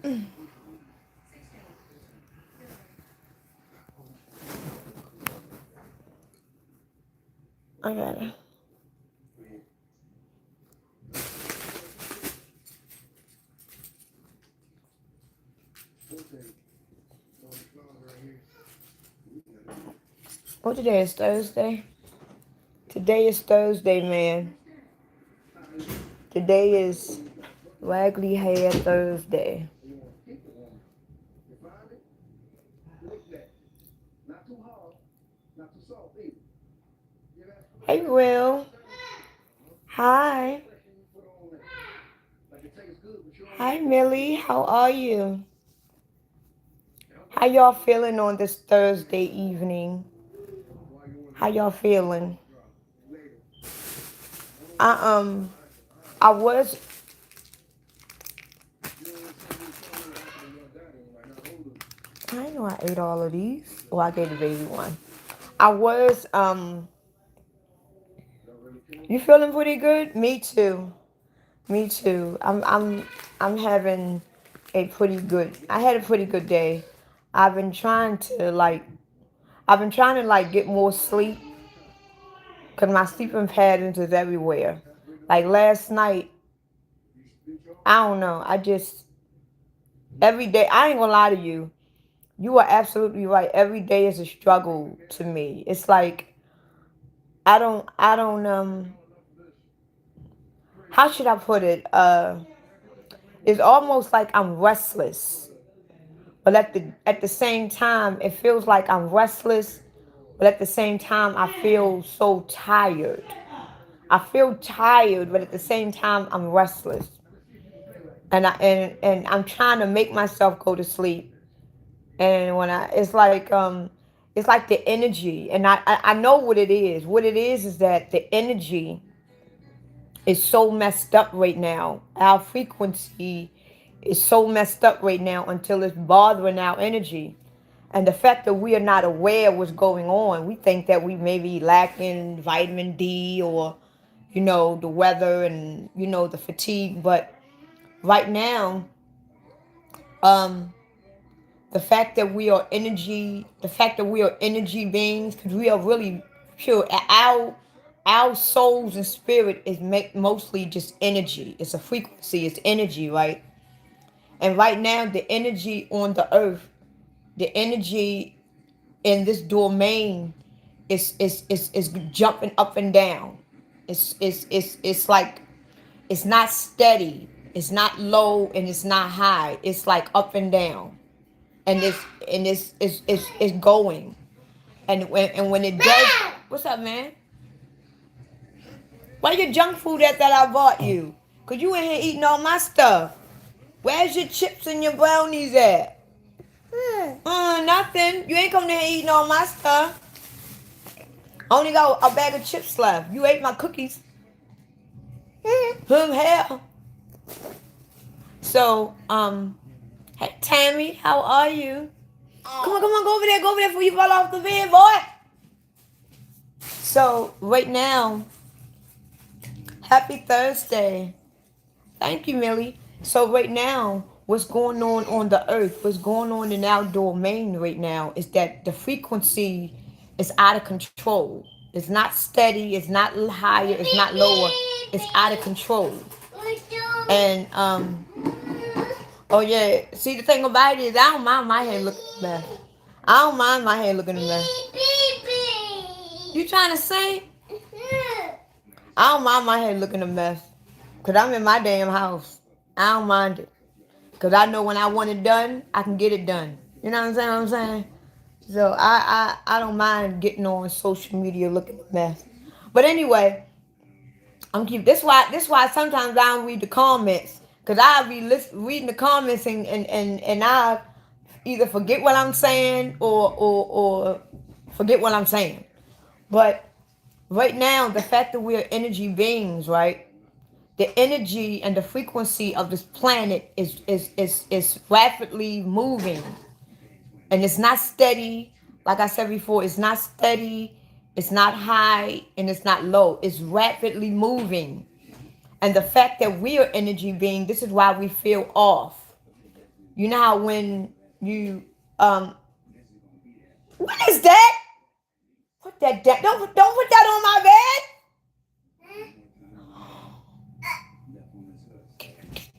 I got it. What today is Thursday? Today is Thursday, man. Today is Raggedy Hair Thursday. Hey, Will. Hi. Hi, Millie. How are you? How y'all feeling on this Thursday evening? How y'all feeling? I I was I know I ate all of these. Well, I gave the baby one. I was You feeling pretty good? Me too. Me too. I'm having a pretty good. I had a pretty good day. I've been trying to like get more sleep because my sleeping patterns is everywhere. Like last night, I don't know. I just every day. I ain't gonna lie to you. You are absolutely right. Every day is a struggle to me. It's like I don't. How should I put it? It's almost like I'm restless, but at the same time, it feels like I'm restless, but at the same time, I feel so tired. I feel tired, but at the same time, I'm restless, and I'm trying to make myself go to sleep. And when it's like the energy, and I know what it is. What it is that the energy is so messed up right now. Our frequency is so messed up right now until it's bothering our energy. And the fact that we are not aware of what's going on, we think that we may be lacking vitamin D or, the weather and, the fatigue. But right now, um, the fact that we are energy beings, because we are really pure. Our souls and spirit is mostly just energy. It's a frequency. It's energy, right? And right now, the energy on the earth, the energy in this domain is jumping up and down. It's like it's not steady. It's not low and it's not high. It's like up and down, and it's going. And when it does, what's up, man? Where your junk food at that I bought you? Cause you in here eating all my stuff. Where's your chips and your brownies at? Nothing. You ain't coming in here eating all my stuff. I only got a bag of chips left. You ate my cookies. Hell. So, hey Tammy, how are you? Come on, go over there before you fall off the bed, boy. So right now, happy Thursday. Thank you, Millie. So right now, what's going on the earth, what's going on in our domain right now is that the frequency is out of control. It's not steady, it's not higher, it's not lower. It's out of control. And oh yeah, see the thing about it is I don't mind my hair looking a mess. I don't mind my hair looking a mess. You trying to sing? I don't mind my hair looking a mess. Cause I'm in my damn house. I don't mind it. Cause I know when I want it done, I can get it done. You know what I'm saying? So I don't mind getting on social media looking a mess. But anyway, this why sometimes I don't read the comments. Cause I be reading the comments and I either forget what I'm saying or forget what I'm saying. But right now, the fact that we're energy beings, right? The energy and the frequency of this planet is rapidly moving, and it's not steady. Like I said before, it's not steady, it's not high, and it's not low. It's rapidly moving. And the fact that we are energy being, this is why we feel off. You know how when you um what is that? Put that down. Don't put that on my bed.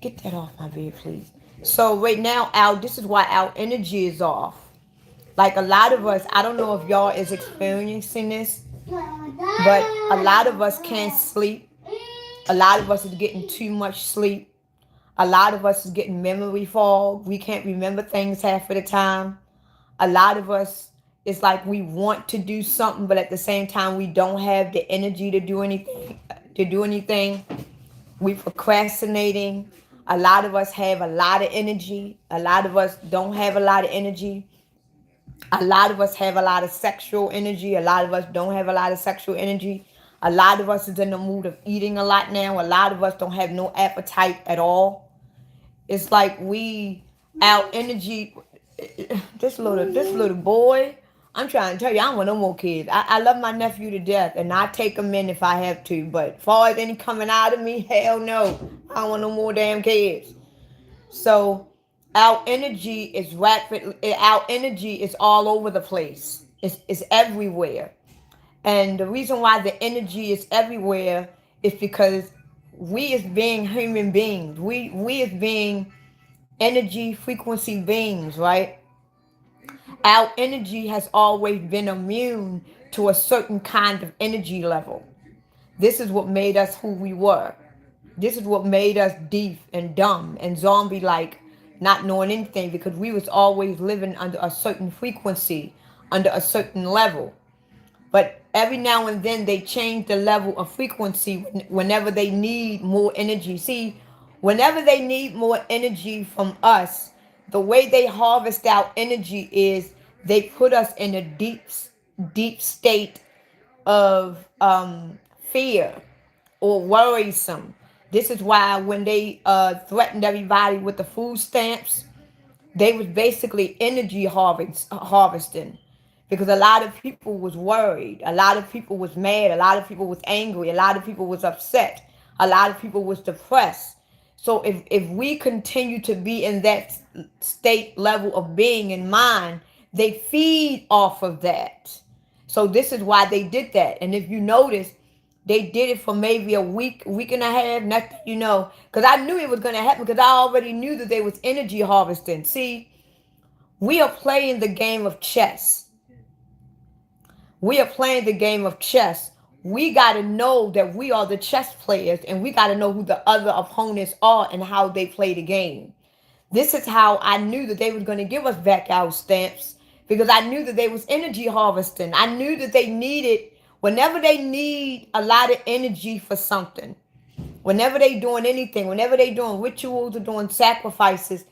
Get that off my bed, please. So right now, this is why our energy is off. Like a lot of us, I don't know if y'all is experiencing this, but a lot of us can't sleep. A lot of us is getting too much sleep. A lot of us is getting memory fog. We can't remember things half of the time. A lot of us, it's like we want to do something, but at the same time we don't have the energy to do anything. We procrastinating. A lot of us have a lot of energy. A lot of us don't have a lot of energy. A lot of us have a lot of sexual energy. A lot of us don't have a lot of sexual energy. A lot of us is in the mood of eating a lot now. A lot of us don't have no appetite at all. It's like our energy. This little boy. I'm trying to tell you, I don't want no more kids. I love my nephew to death, and I take him in if I have to. But as far as any coming out of me, hell no. I don't want no more damn kids. So our energy is rapid. Our energy is all over the place. It's everywhere. And the reason why the energy is everywhere is because we as being human beings, we as being energy frequency beings, right? Our energy has always been immune to a certain kind of energy level. This is what made us who we were. This is what made us deaf and dumb and zombie like, not knowing anything because we was always living under a certain frequency, under a certain level. But every now and then they change the level of frequency whenever they need more energy. See, whenever they need more energy from us, the way they harvest our energy is they put us in a deep state of fear or worrisome. This is why when they threatened everybody with the food stamps, they was basically energy harvesting because a lot of people was worried, a lot of people was mad, a lot of people was angry, a lot of people was upset, a lot of people was depressed. So if we continue to be in that state level of being in mind, they feed off of that. So this is why they did that. And if you notice, they did it for maybe a week and a half. Nothing, because I knew it was going to happen because I already knew that they was energy harvesting. See, we are playing the game of chess. We are playing the game of chess. We got to know that we are the chess players and we got to know who the other opponents are and how they play the game. This is how I knew that they was going to give us back our stamps because I knew that they was energy harvesting. I knew that they needed, whenever they need a lot of energy for something, whenever they doing anything, whenever they doing rituals or doing sacrifices,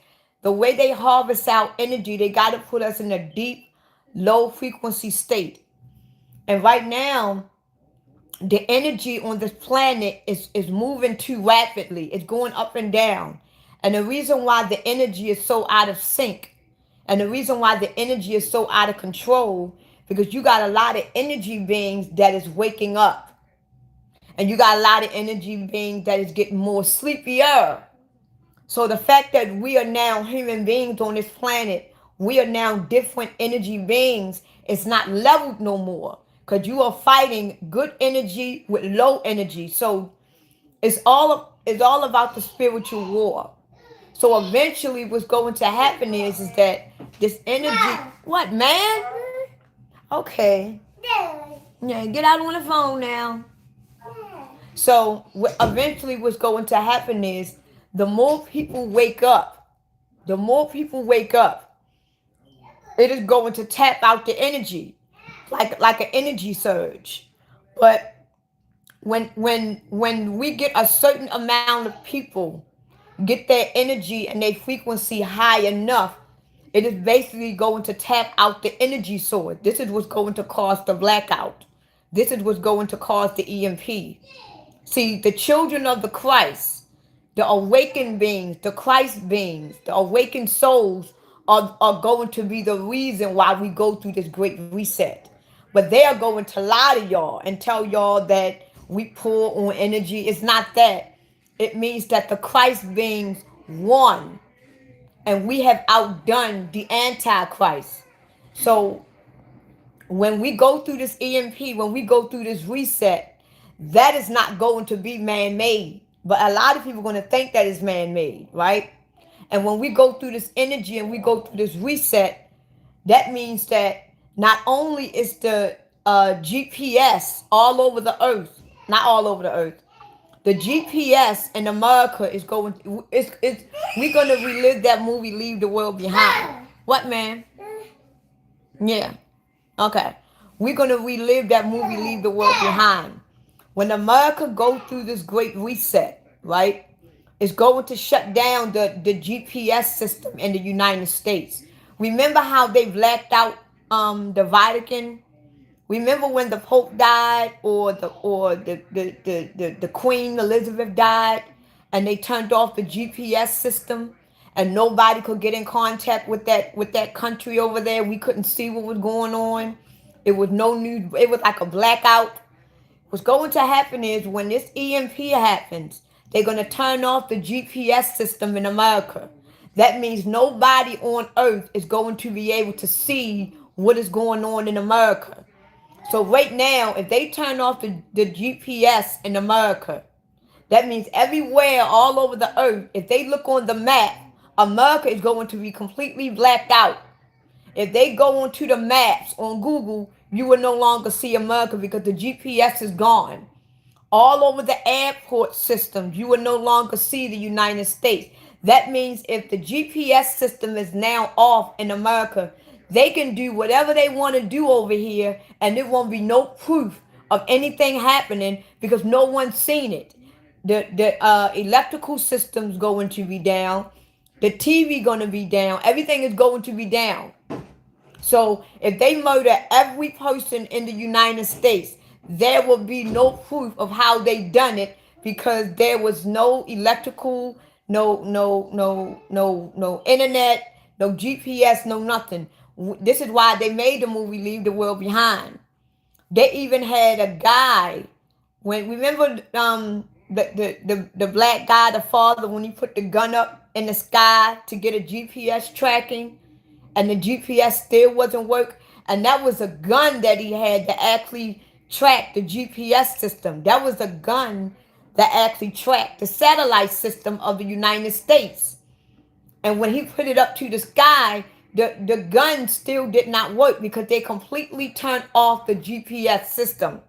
the way they harvest our energy, they got to put us in a deep, low frequency state. And right now, the energy on this planet is moving too rapidly. It's going up and down. And the reason why the energy is so out of sync and the reason why the energy is so out of control, because you got a lot of energy beings that is waking up. And you got a lot of energy beings that is getting more sleepier. So the fact that we are now human beings on this planet, we are now different energy beings. It's not leveled no more. Because you are fighting good energy with low energy. So it's all about the spiritual war. So eventually what's going to happen is that this energy, what, man? Okay. Yeah, get out on the phone now. So eventually what's going to happen is the more people wake up, the more people wake up, it is going to tap out the energy like an energy surge. But when we get a certain amount of people get their energy and their frequency high enough, it is basically going to tap out the energy source. This is what's going to cause the blackout. This is what's going to cause the EMP. See, the children of the Christ, the awakened beings, the Christ beings, the awakened souls are going to be the reason why we go through this great reset. But they are going to lie to y'all and tell y'all that we pour on energy. It's not that. It means that the Christ beings won. and we have outdone the Antichrist. So when we go through this EMP, when we go through this reset, that is not going to be man-made. But a lot of people are going to think that is man-made, right? And when we go through this energy and we go through this reset, that means that not only is the GPS all over the earth, not all over the earth, the GPS in America is going. It's we're gonna relive that movie, Leave the World Behind. What, man? Yeah. Okay. We're gonna relive that movie, Leave the World Behind. When America go through this great reset, right? It's going to shut down the GPS system in the United States. Remember how they blacked out the Vatican? Remember when the Pope died, or the Queen Elizabeth died, and they turned off the GPS system, and nobody could get in contact with that country over there. We couldn't see what was going on. It was no news. It was like a blackout. What's going to happen is when this EMP happens, they're going to turn off the GPS system in America. That means nobody on earth is going to be able to see what is going on in America. So right now, if they turn off the GPS in America, that means everywhere all over the earth, if they look on the map, America is going to be completely blacked out. If they go onto the maps on Google, you will no longer see America because the GPS is gone. All over the airport systems, you will no longer see the United States. That means if the GPS system is now off in America, they can do whatever they want to do over here, and there won't be no proof of anything happening because no one's seen it. The electrical system's going to be down. The TV going to be down. Everything is going to be down. So if they murder every person in the United States, there will be no proof of how they done it because there was no electrical, no internet, no GPS, no nothing. This is why they made the movie Leave the World Behind. They even had a guy when remember the black guy, the father, when he put the gun up in the sky to get a GPS tracking, and the GPS still wasn't work, and that was a gun that he had to actually track the GPS system. That was a gun that actually tracked the satellite system of the United States. And when he put it up to the sky, the gun still did not work because they completely turned off the GPS system.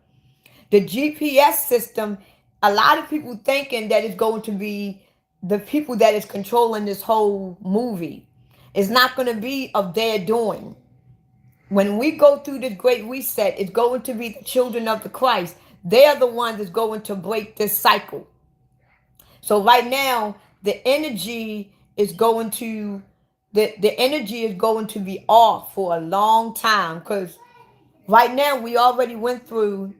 The GPS system, a lot of people thinking that it's going to be the people that is controlling this whole movie. It's not going to be of their doing. When we go through this great reset, it's going to be the children of the Christ. They are the ones that's going to break this cycle. So right now, the energy is going to be off for a long time because right now we already went through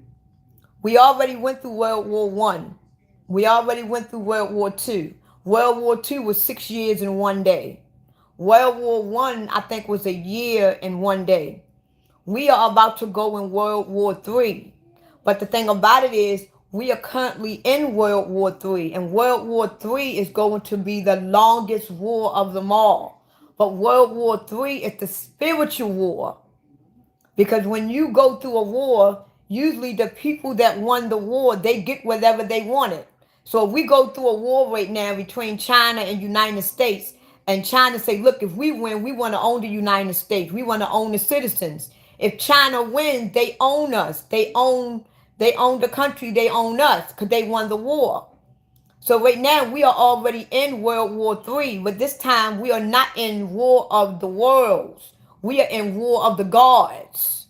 World War One. We already went through World War Two. World War Two was 6 years and 1 day. World War One, I think, was a year and 1 day. We are about to go in World War Three. But the thing about it is, we are currently in World War Three, and World War Three is going to be the longest war of them all. But World War Three is the spiritual war. Because when you go through a war, usually the people that won the war, they get whatever they wanted. So if we go through a war right now between China and United States, and China say, look, if we win, we want to own the United States. We want to own the citizens. If China wins, they own us. They own the country. They own us because they won the war. So right now we are already in World War III, but this time we are not in War of the Worlds. We are in War of the Gods.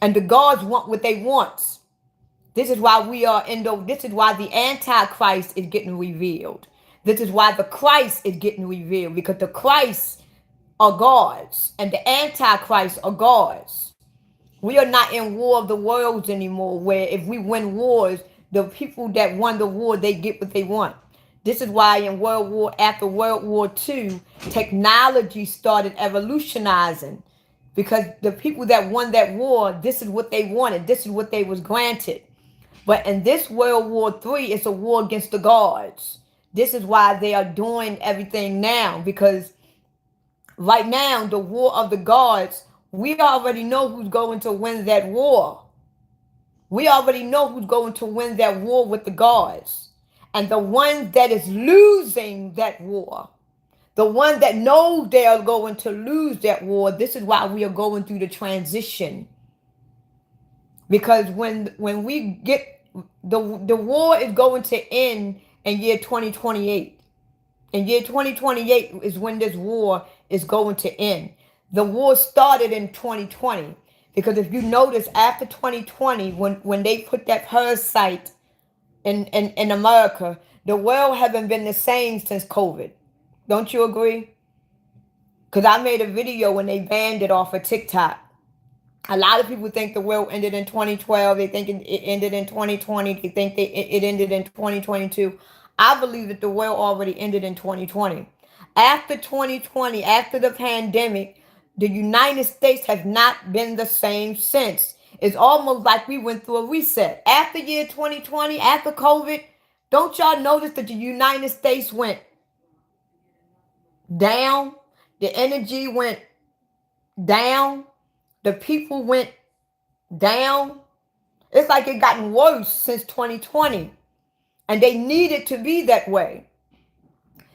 And the gods want what they want. This is why this is why the Antichrist is getting revealed. This is why the Christ is getting revealed, because the Christ are gods and the Antichrist are gods. We are not in War of the Worlds anymore, where if we win wars, the people that won the war, they get what they want. This is why after World War II, technology started evolutionizing, because the people that won that war, this is what they wanted. This is what they was granted. But in this World War III, it's a war against the gods. This is why they are doing everything now, because right now, the war of the gods, we already know who's going to win that war. We already know who's going to win that war with the gods. And the one that is losing that war, the one that knows they are going to lose that war, this is why we are going through the transition. Because when we get the war is going to end in year 2028. In year 2028 is when this war is going to end. The war started in 2020. Because if you notice, after 2020, when they put that parasite in America, the world haven't been the same since COVID. Don't you agree? Because I made a video when they banned it off of TikTok. A lot of people think the world ended in 2012. They think it ended in 2020. They think it ended in 2022. I believe that the world already ended in 2020. After 2020, after the pandemic, the United States has not been the same since. It's almost like we went through a reset. After year 2020, after COVID, don't y'all notice that the United States went down? The energy went down. The people went down. It's like it gotten worse since 2020. And they need it to be that way.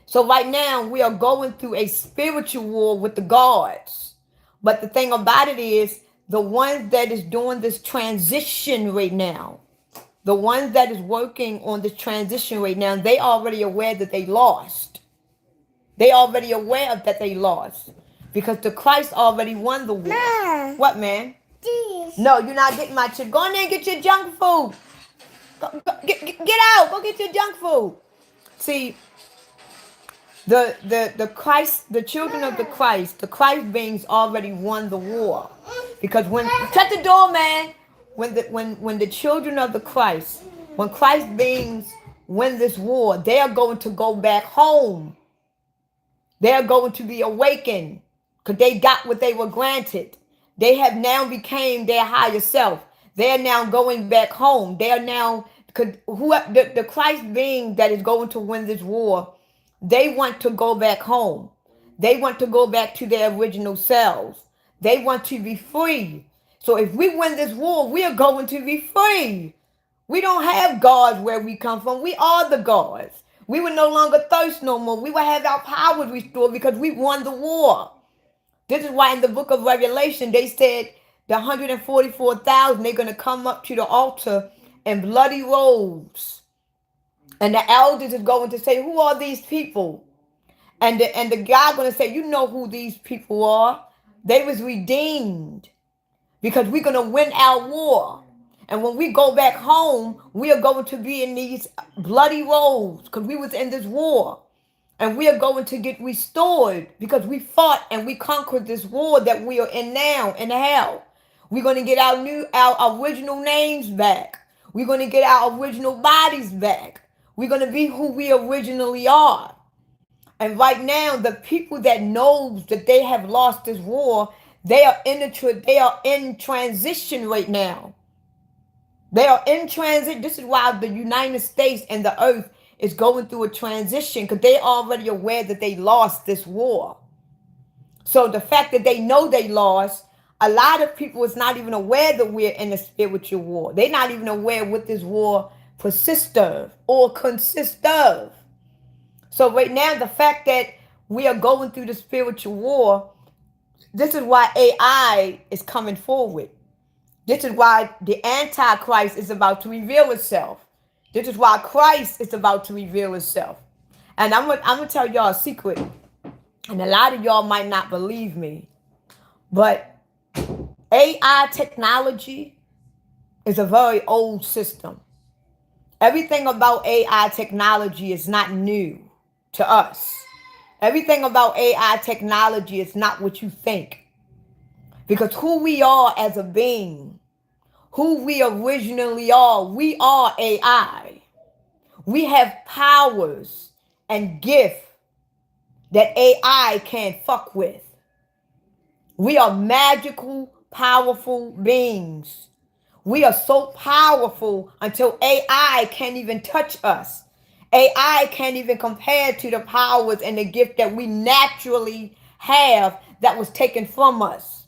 So right now we are going through a spiritual war with the gods. But the thing about it is, the ones that is doing this transition right now, the ones that is working on this transition right now, they already aware that they lost. They already aware of that they lost. Because the Christ already won the war. Ma. What, man? Jeez. No, you're not getting my chicken. Go in there and get your junk food. Get out. Go get your junk food. See, the Christ, the children of the Christ beings already won the war. Because shut the door, man. When the children of the Christ, when Christ beings win this war, they are going to go back home. They are going to be awakened. Because they got what they were granted. They have now became their higher self. They are now going back home. They are now, the Christ being that is going to win this war, they want to go back home. They want to go back to their original selves. They want to be free. So if we win this war, we are going to be free. We don't have gods where we come from. We are the gods. We will no longer thirst no more. We will have our power restored because we won the war. This is why in the book of Revelation, they said the 144,000, they're going to come up to the altar in bloody robes. And the elders is going to say, who are these people? And the guy going to say, you know who these people are. They was redeemed because we're going to win our war. And when we go back home, we are going to be in these bloody robes because we was in this war. And we are going to get restored because we fought and we conquered this war that we are in now in hell. We're going to get our original names back. We're going to get our original bodies back. We're going to be who we originally are. And right now, the people that knows that they have lost this war, they are in transition right now. They are in transit. This is why the United States and the earth is going through a transition, because they already aware that they lost this war. So the fact that they know they lost, a lot of people is not even aware that we're in a spiritual war. They're not even aware what this war consists of or consists of. So right now, the fact that we are going through the spiritual war, this is why AI is coming forward. This is why the Antichrist is about to reveal itself. This is why Christ is about to reveal itself. And I'm gonna tell y'all a secret. And a lot of y'all might not believe me. But AI technology is a very old system. Everything about AI technology is not new to us. Everything about AI technology is not what you think. Because who we are as a being, who we originally are, we are AI. We have powers and gifts that AI can't fuck with. We are magical, powerful beings. We are so powerful until AI can't even touch us. AI can't even compare to the powers and the gift that we naturally have that was taken from us.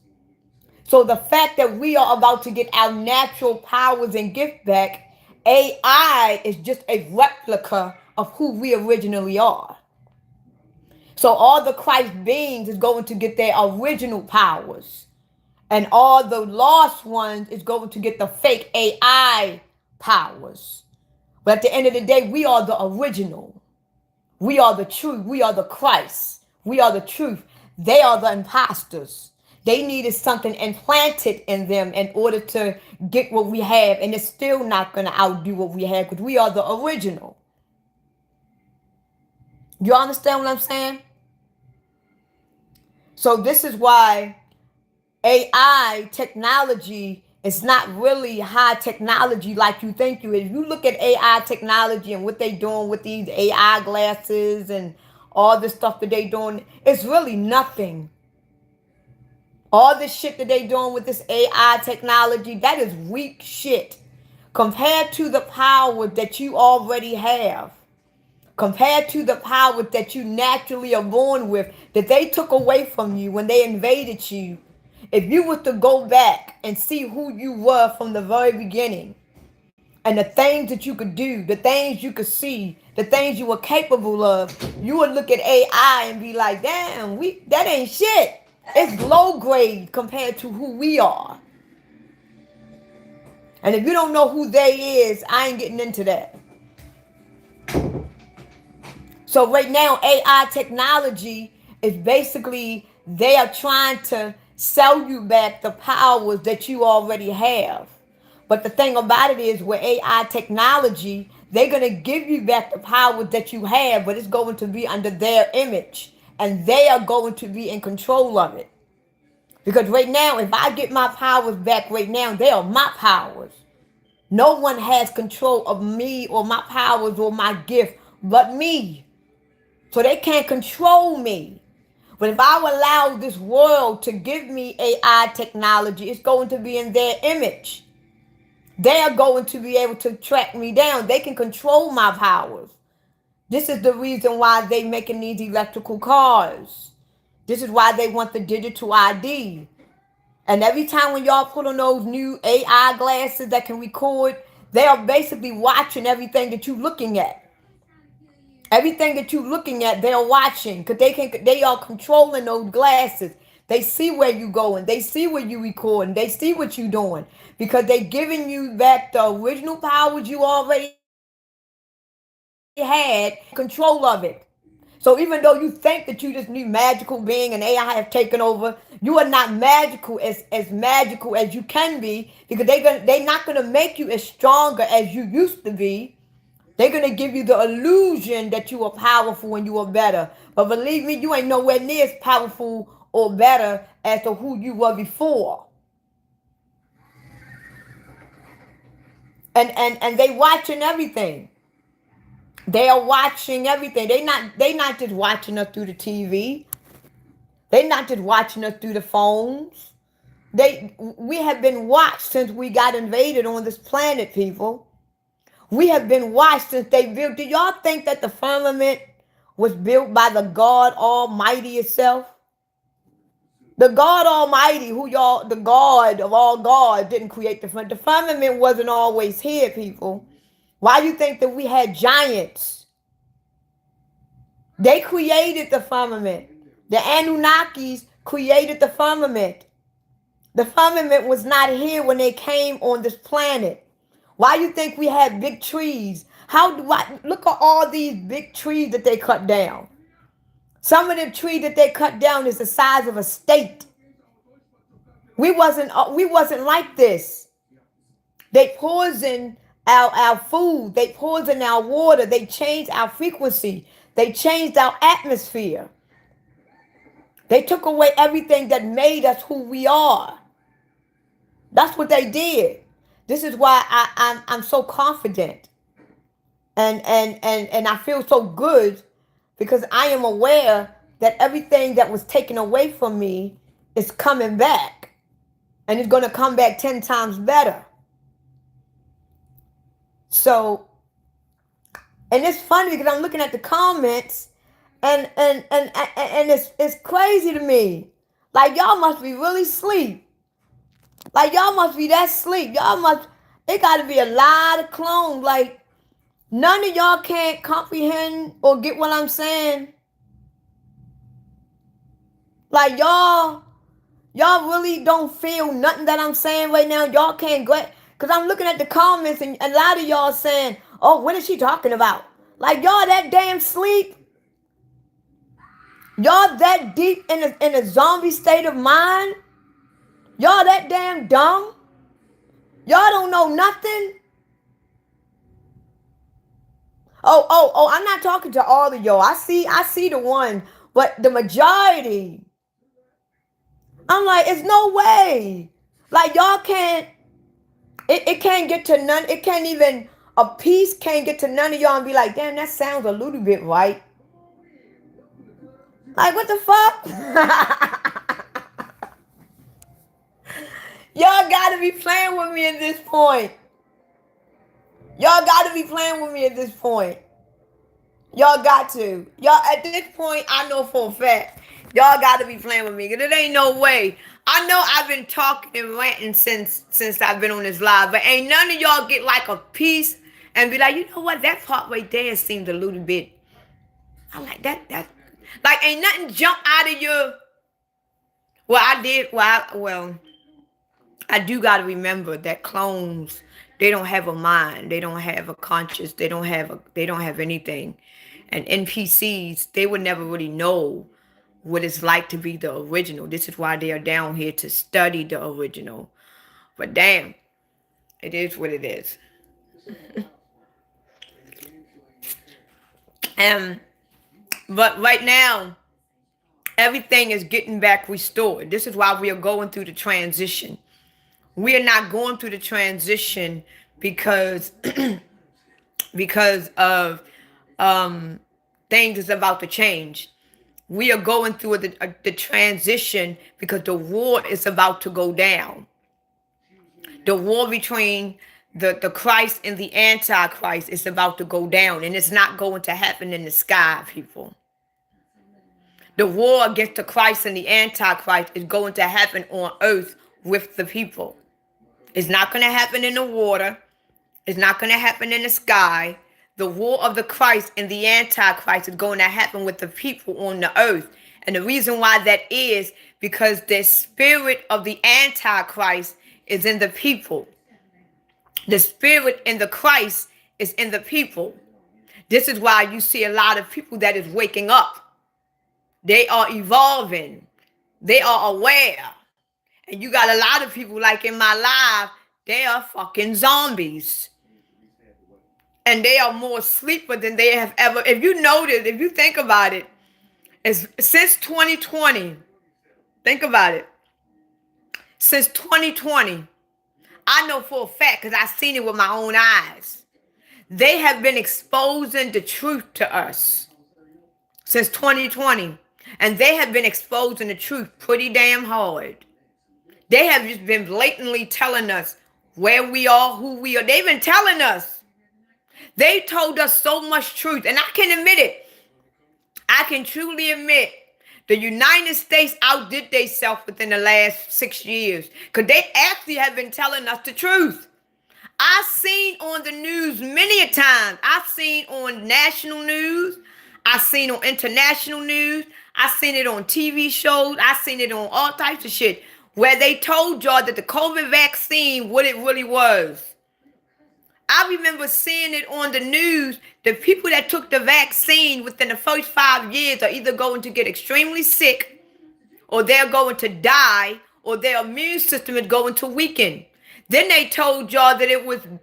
So the fact that we are about to get our natural powers and gift back, AI is just a replica of who we originally are. So all the Christ beings is going to get their original powers. And all the lost ones is going to get the fake AI powers. But at the end of the day, we are the original. We are the truth. We are the Christ. We are the truth. They are the imposters. They needed something implanted in them in order to get what we have. And it's still not going to outdo what we have because we are the original. You understand what I'm saying? So this is why AI technology is not really high technology like you think you is. If you look at AI technology and what they doing with these AI glasses and all this stuff that they doing, it's really nothing. All this shit that they doing with this AI technology, that is weak shit compared to the power that you already have. Compared to the power that you naturally are born with, that they took away from you when they invaded you. If you were to go back and see who you were from the very beginning, and the things that you could do, the things you could see, the things you were capable of, you would look at AI and be like, damn, that ain't shit. It's low grade compared to who we are. And if you don't know who they is, I ain't getting into that. So right now, AI technology is basically, they are trying to sell you back the powers that you already have. But the thing about it is, with AI technology, they're going to give you back the powers that you have, but it's going to be under their image. And they are going to be in control of it. Because right now, if I get my powers back right now, they are my powers. No one has control of me or my powers or my gift but me. So they can't control me. But if I allow this world to give me AI technology, it's going to be in their image. They are going to be able to track me down. They can control my powers. This is the reason why they're making these electrical cars. This is why they want the digital ID. And every time when y'all put on those new AI glasses that can record, they are basically watching everything that you're looking at. Everything that you're looking at, they're watching, because they are controlling those glasses. They see where you going. They see where you recording. They see what you doing, because they giving you back the original powers you already had control of it. So even though you think that you just new magical being and AI have taken over, you are not magical as you can be, because they're not gonna make you as stronger as you used to be. They're going to give you the illusion that you are powerful and you are better. But believe me, you ain't nowhere near as powerful or better as to who you were before. And they watching everything. They are watching everything. They not just watching us through the TV. They not just watching us through the phones. We have been watched since we got invaded on this planet, people. We have been watched since they built. Do y'all think that the firmament was built by the God Almighty itself? The God Almighty, the God of all God, didn't create the firmament. The firmament wasn't always here, people. Why do you think that we had giants? They created the firmament. The Anunnakis created the firmament. The firmament was not here when they came on this planet. Why you think we had big trees? Look at all these big trees that they cut down. Some of the trees that they cut down is the size of a state. We wasn't like this. They poison our food. They poison our water. They changed our frequency. They changed our atmosphere. They took away everything that made us who we are. That's what they did. This is why I'm so confident. And I feel so good, because I am aware that everything that was taken away from me is coming back. And it's going to come back 10 times better. So And it's funny because I'm looking at the comments, and it's crazy to me. Like y'all must be really asleep. Like y'all must be that sleep. Y'all must. It got to be a lot of clones. Like none of y'all can't comprehend or get what I'm saying. Like y'all really don't feel nothing that I'm saying right now. Y'all can't get. Cause I'm looking at the comments and a lot of y'all saying, "Oh, what is she talking about?" Like y'all that damn sleep. Y'all that deep in a zombie state of mind. Y'all that damn dumb. Y'all don't know nothing. Oh, I'm not talking to all of y'all. I see the one, but the majority. I'm like, it's no way. Like y'all can't it can't get to none, it can't even a piece can't get to none of y'all and be like, damn, that sounds a little bit right. Like what the fuck? Y'all gotta be playing with me at this point. Y'all gotta be playing with me at this point. Y'all got to. Y'all at this point, I know for a fact. Y'all got to be playing with me, cause it ain't no way. I know I've been talking and ranting since I've been on this live, but ain't none of y'all get like a piece and be like, you know what? That part right there seemed a little bit. I like that. That like ain't nothing jump out of your. Well, I did. I do got to remember that clones. They don't have a mind. They don't have a conscience. They don't have a. They don't have anything. And NPCs, they would never really know what it's like to be the original. This is why they are down here to study the original. But damn, it is what it is. And but right now, everything is getting back restored. This is why we are going through the transition. We are not going through the transition because because of things is about to change. We are going through the transition because the war is about to go down. The war between the Christ and the Antichrist is about to go down, and it's not going to happen in the sky, people. The war against the Christ and the Antichrist is going to happen on earth with the people. It's not going to happen in the water. It's not going to happen in the sky. The war of the Christ and the Antichrist is going to happen with the people on the earth. And the reason why that is because the spirit of the Antichrist is in the people. The spirit in the Christ is in the people. This is why you see a lot of people that is waking up. They are evolving. They are aware. And you got a lot of people like in my life, they are fucking zombies. And they are more sleeper than they have ever. If you notice, if you think about it, it's since 2020, think about it. Since 2020, I know for a fact because I've seen it with my own eyes. They have been exposing the truth to us since 2020. And they have been exposing the truth pretty damn hard. They have just been blatantly telling us where we are, who we are. They've been telling us. They told us so much truth. And I can admit it. I can truly admit the United States outdid themselves within the last 6 years. Because they actually have been telling us the truth. I've seen on the news many a times. I've seen on national news. I've seen on international news. I've seen it on TV shows. I've seen it on all types of shit. Where they told y'all that the COVID vaccine, what it really was. I remember seeing it on the news. The people that took the vaccine within the first 5 years are either going to get extremely sick, or they're going to die, or their immune system is going to weaken. Then they told y'all that it was a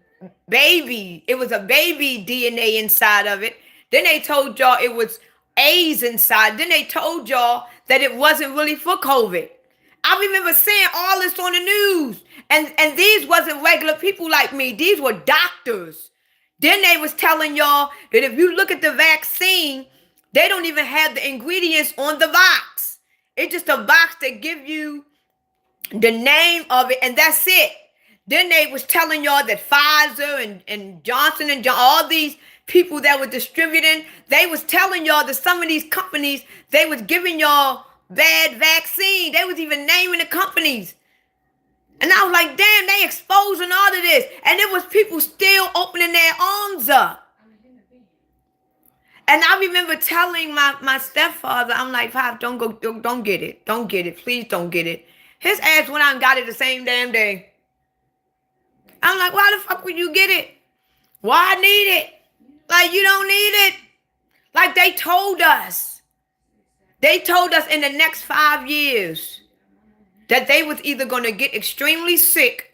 baby DNA inside of it. Then they told y'all it was AIDS inside. Then they told y'all that it wasn't really for COVID. I remember seeing all this on the news. And these wasn't regular people like me. These were doctors. Then they was telling y'all that if you look at the vaccine, they don't even have the ingredients on the box. It's just a box that give you the name of it, and that's it. Then they was telling y'all that Pfizer and Johnson and all these people that were distributing, they was telling y'all that some of these companies, they was giving y'all bad vaccine. They was even naming the companies. And I was like, damn, they exposing all of this. And there was people still opening their arms up. And I remember telling my stepfather, I'm like, Pop, don't get it. Don't get it. Please don't get it. His ass went out and got it the same damn day. I'm like, why the fuck would you get it? Why I need it? Like, you don't need it. Like, they told us. They told us in the next 5 years that they was either going to get extremely sick,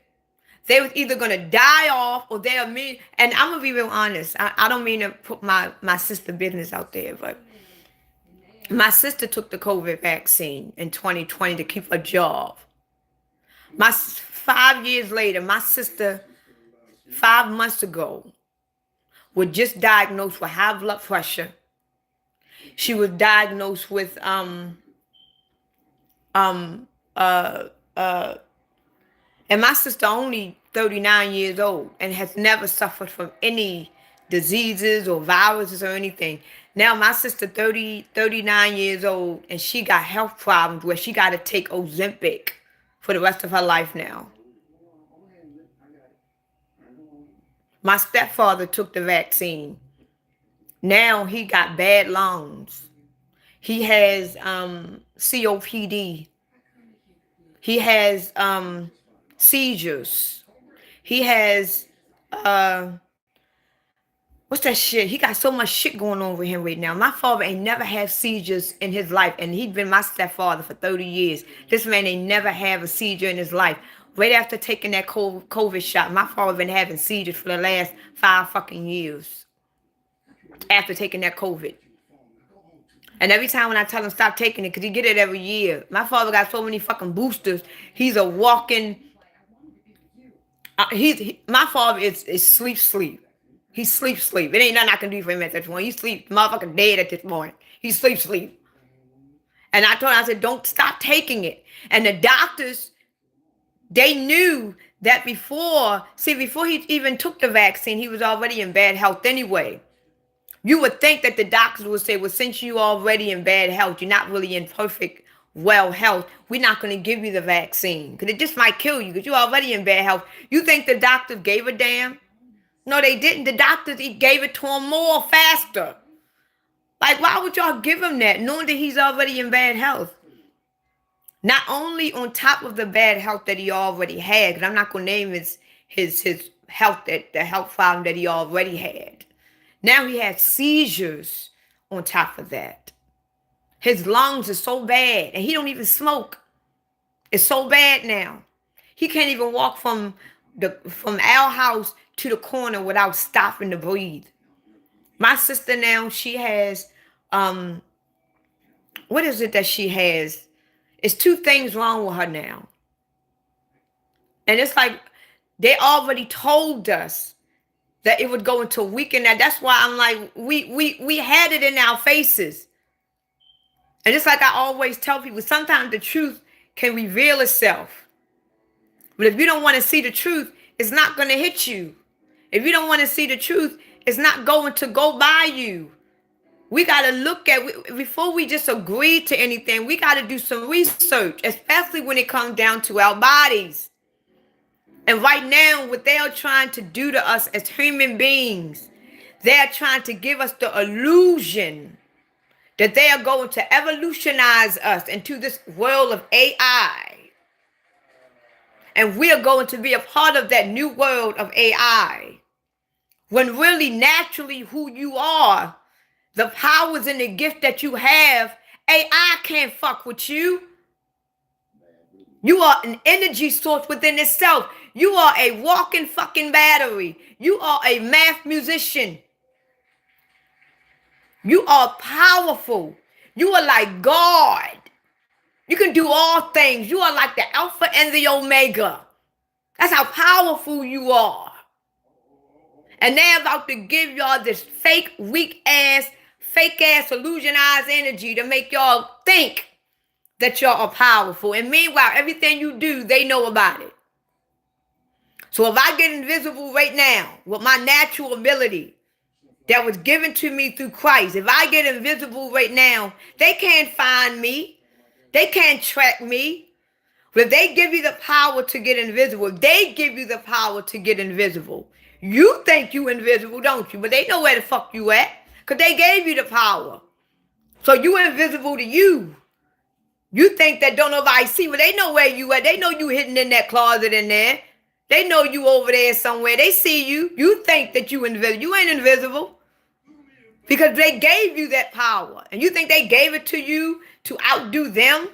they was either going to die off, or they'll mean, and I'm going to be real honest. I don't mean to put my sister business out there, but my sister took the COVID vaccine in 2020 to keep her job. 5 years later, my sister, 5 months ago, was just diagnosed with high blood pressure. She was diagnosed with and my sister only 39 years old and has never suffered from any diseases or viruses or anything. Now my sister 39 years old, and she got health problems where she got to take Ozempic for the rest of her life now. My stepfather took the vaccine. Now he got bad lungs. He has COPD. He has seizures. He has what's that shit? He got so much shit going on with him right now. My father ain't never had seizures in his life, and he'd been my stepfather for 30 years. This man ain't never had a seizure in his life. Right after taking that COVID shot, my father been having seizures for the last 5 fucking years. After taking that COVID. And every time when I tell him stop taking it, because he get it every year. My father got so many fucking boosters. He's a walking... my father is sleep. He sleep. It ain't nothing I can do for him at this point. He sleep. Motherfucker dead at this point. He sleep. And I told him, I said, don't stop taking it. And the doctors, they knew that before he even took the vaccine, he was already in bad health anyway. You would think that the doctors would say, well, since you already in bad health, you're not really in perfect well health, we're not going to give you the vaccine because it just might kill you because you're already in bad health. You think the doctors gave a damn? No, they didn't. The doctors, he gave it to him more faster. Like, why would y'all give him that knowing that he's already in bad health? Not only on top of the bad health that he already had, because I'm not going to name his health, the health problem that he already had. Now he has seizures on top of that. His lungs are so bad, and he don't even smoke. It's so bad now. He can't even walk from our house to the corner without stopping to breathe. My sister now, she has, what is it that she has? It's 2 things wrong with her now. And it's like, they already told us that it would go into a week, and that's why I'm like, we had it in our faces. And it's like I always tell people, sometimes the truth can reveal itself. But if you don't want to see the truth, it's not going to hit you. If you don't want to see the truth, it's not going to go by you. We got to look at, before we just agree to anything, we got to do some research, especially when it comes down to our bodies. And right now, what they are trying to do to us as human beings, they're trying to give us the illusion that they are going to evolutionize us into this world of AI. And we are going to be a part of that new world of AI. When really, naturally, who you are, the powers and the gift that you have, AI can't fuck with you. You are an energy source within itself. You are a walking fucking battery. You are a math musician. You are powerful. You are like God. You can do all things. You are like the Alpha and the Omega. That's how powerful you are. And they're about to give y'all this fake, weak-ass, fake-ass, illusionized energy to make y'all think that y'all are powerful. And meanwhile, everything you do, they know about it. So if I get invisible right now with my natural ability, that was given to me through Christ. If I get invisible right now, they can't find me. They can't track me. But if they give you the power to get invisible, they give you the power to get invisible. You think you invisible, don't you? But they know where the fuck you at. Because they gave you the power. So you invisible to you. You think that don't nobody see, but they know where you at. They know you hidden in that closet in there. They know you over there somewhere. They see you. You think that you invisible. You ain't invisible. Because they gave you that power. And you think they gave it to you to outdo them?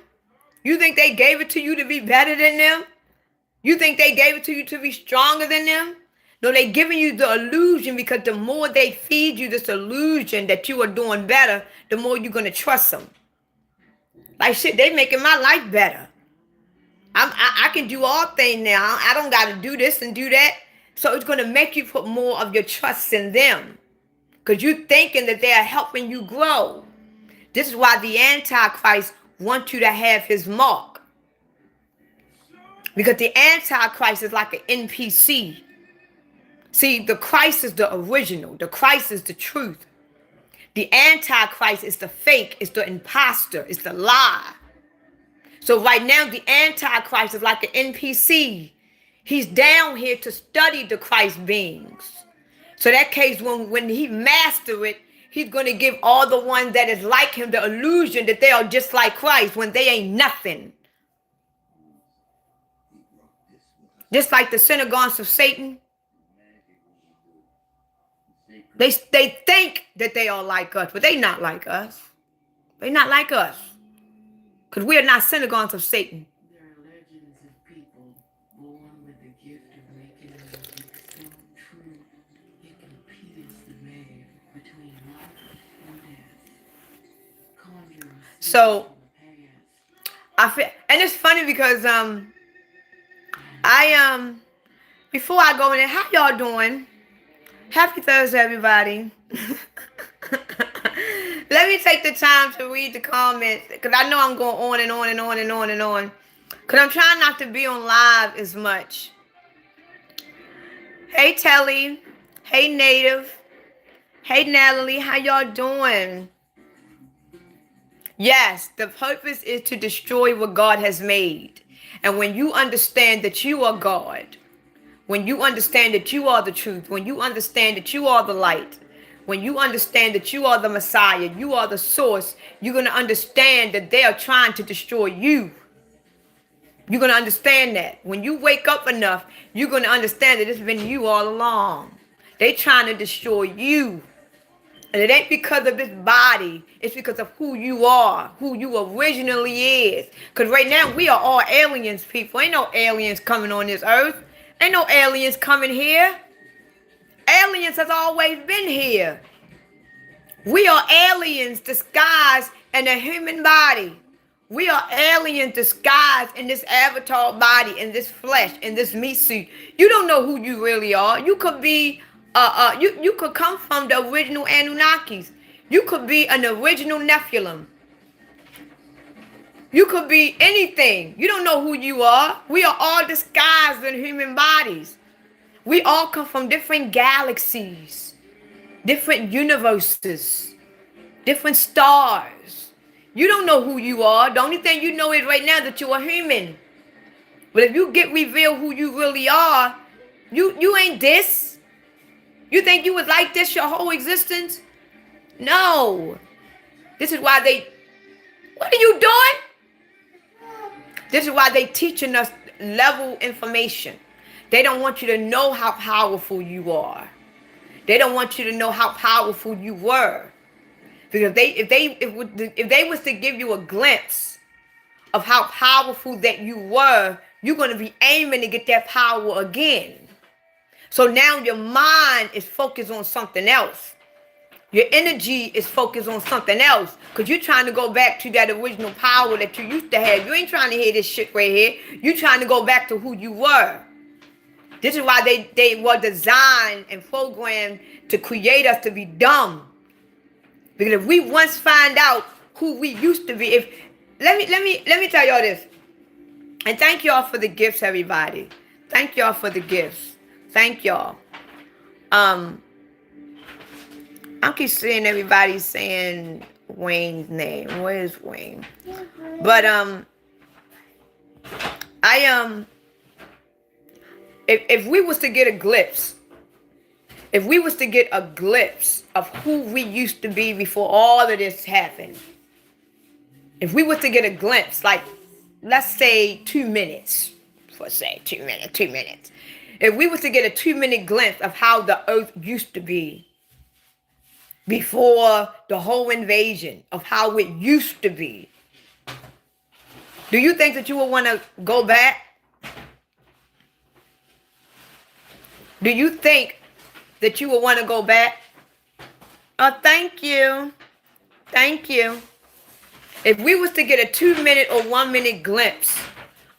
You think they gave it to you to be better than them? You think they gave it to you to be stronger than them? No, they giving you the illusion, because the more they feed you this illusion that you are doing better, the more you're going to trust them. Like, shit, they making my life better. I can do all things now. I don't got to do this and do that. So it's going to make you put more of your trust in them, because you're thinking that they are helping you grow. This is why the Antichrist wants you to have his mark. Because the Antichrist is like an NPC. See, the Christ is the original. The Christ is the truth. The Antichrist is the fake. It's the imposter. It's the lie. So right now, the Antichrist is like an NPC. He's down here to study the Christ beings. So that case, when he master it, he's going to give all the ones that is like him the illusion that they are just like Christ when they ain't nothing. Just like the synagogues of Satan. They think that they are like us, but they not like us. They not like us. Because we are not synagogues of Satan. There are legends of people born with the gift of making music so true it can pierce the veil between life and death. Conjurers. So I feel, and it's funny because before I go in there, how y'all doing? Happy Thursday, everybody. Let me take the time to read the comments, because I know I'm going on and on and on and on and on. Because I'm trying not to be on live as much. Hey, Telly. Hey, Native. Hey, Natalie. How y'all doing? Yes, the purpose is to destroy what God has made. And when you understand that you are God, when you understand that you are the truth, when you understand that you are the light, when you understand that you are the Messiah, you are the source, you're going to understand that they are trying to destroy you. You're going to understand that. When you wake up enough, you're going to understand that it's been you all along. They trying to destroy you. And it ain't because of this body. It's because of who you are, who you originally is. Because right now, we are all aliens, people. Ain't no aliens coming on this earth. Ain't no aliens coming here. Aliens has always been here. We are aliens disguised in a human body. We are aliens disguised in this avatar body, in this flesh, in this meat suit. You don't know who you really are. You could be, you could come from the original Anunnakis. You could be an original Nephilim. You could be anything. You don't know who you are. We are all disguised in human bodies. We all come from different galaxies, different universes, different stars. You don't know who you are. The only thing you know is right now that you are human. But if you get revealed who you really are, you ain't this. You think you was like this your whole existence? No. This is why what are you doing? This is why they teaching us level information. They don't want you to know how powerful you are. They don't want you to know how powerful you were. Because if they was to give you a glimpse of how powerful that you were, you're going to be aiming to get that power again. So now your mind is focused on something else. Your energy is focused on something else. Because you're trying to go back to that original power that you used to have. You ain't trying to hear this shit right here. You're trying to go back to who you were. This is why they were designed and programmed to create us to be dumb. Because if we once find out who we used to be, let me tell y'all this. And thank y'all for the gifts, everybody. Thank y'all for the gifts. Thank y'all. I keep seeing everybody saying Wayne's name. Where is Wayne? But I if we was to get a glimpse, if we was to get a glimpse of who we used to be before all of this happened, if we was to get a glimpse, like let's say 2 minutes, for say 2 minutes. If we was to get a 2-minute glimpse of how the earth used to be before the whole invasion, of how it used to be, do you think that you would want to go back? Do you think that you would want to go back? Oh, thank you. Thank you. If we was to get a 2-minute or 1-minute glimpse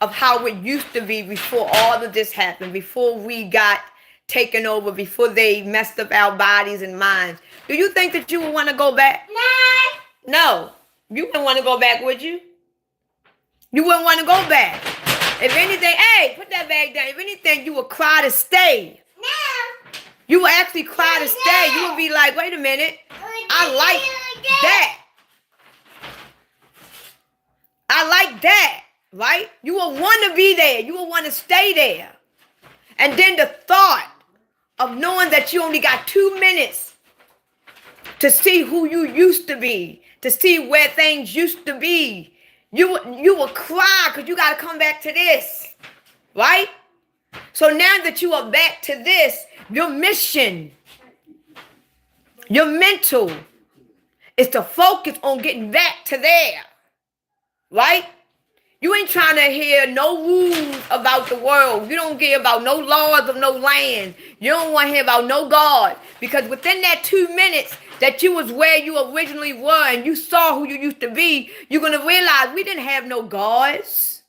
of how it used to be before all of this happened, before we got taken over, before they messed up our bodies and minds, do you think that you would want to go back? No. You wouldn't want to go back, would you? You wouldn't want to go back. If anything, hey, put that bag down. If anything, you would cry to stay. You would actually cry to stay. You would be like, wait a minute. I like that. I like that, right? You will want to be there. You will want to stay there. And then the thought of knowing that you only got 2 minutes to see who you used to be, to see where things used to be, you will cry because you got to come back to this, right? So now that you are back to this, your mission, your mental is to focus on getting back to there. Right? You ain't trying to hear no rules about the world. You don't care about no laws of no land. You don't want to hear about no God. Because within that 2 minutes that you was where you originally were and you saw who you used to be, you're going to realize we didn't have no gods.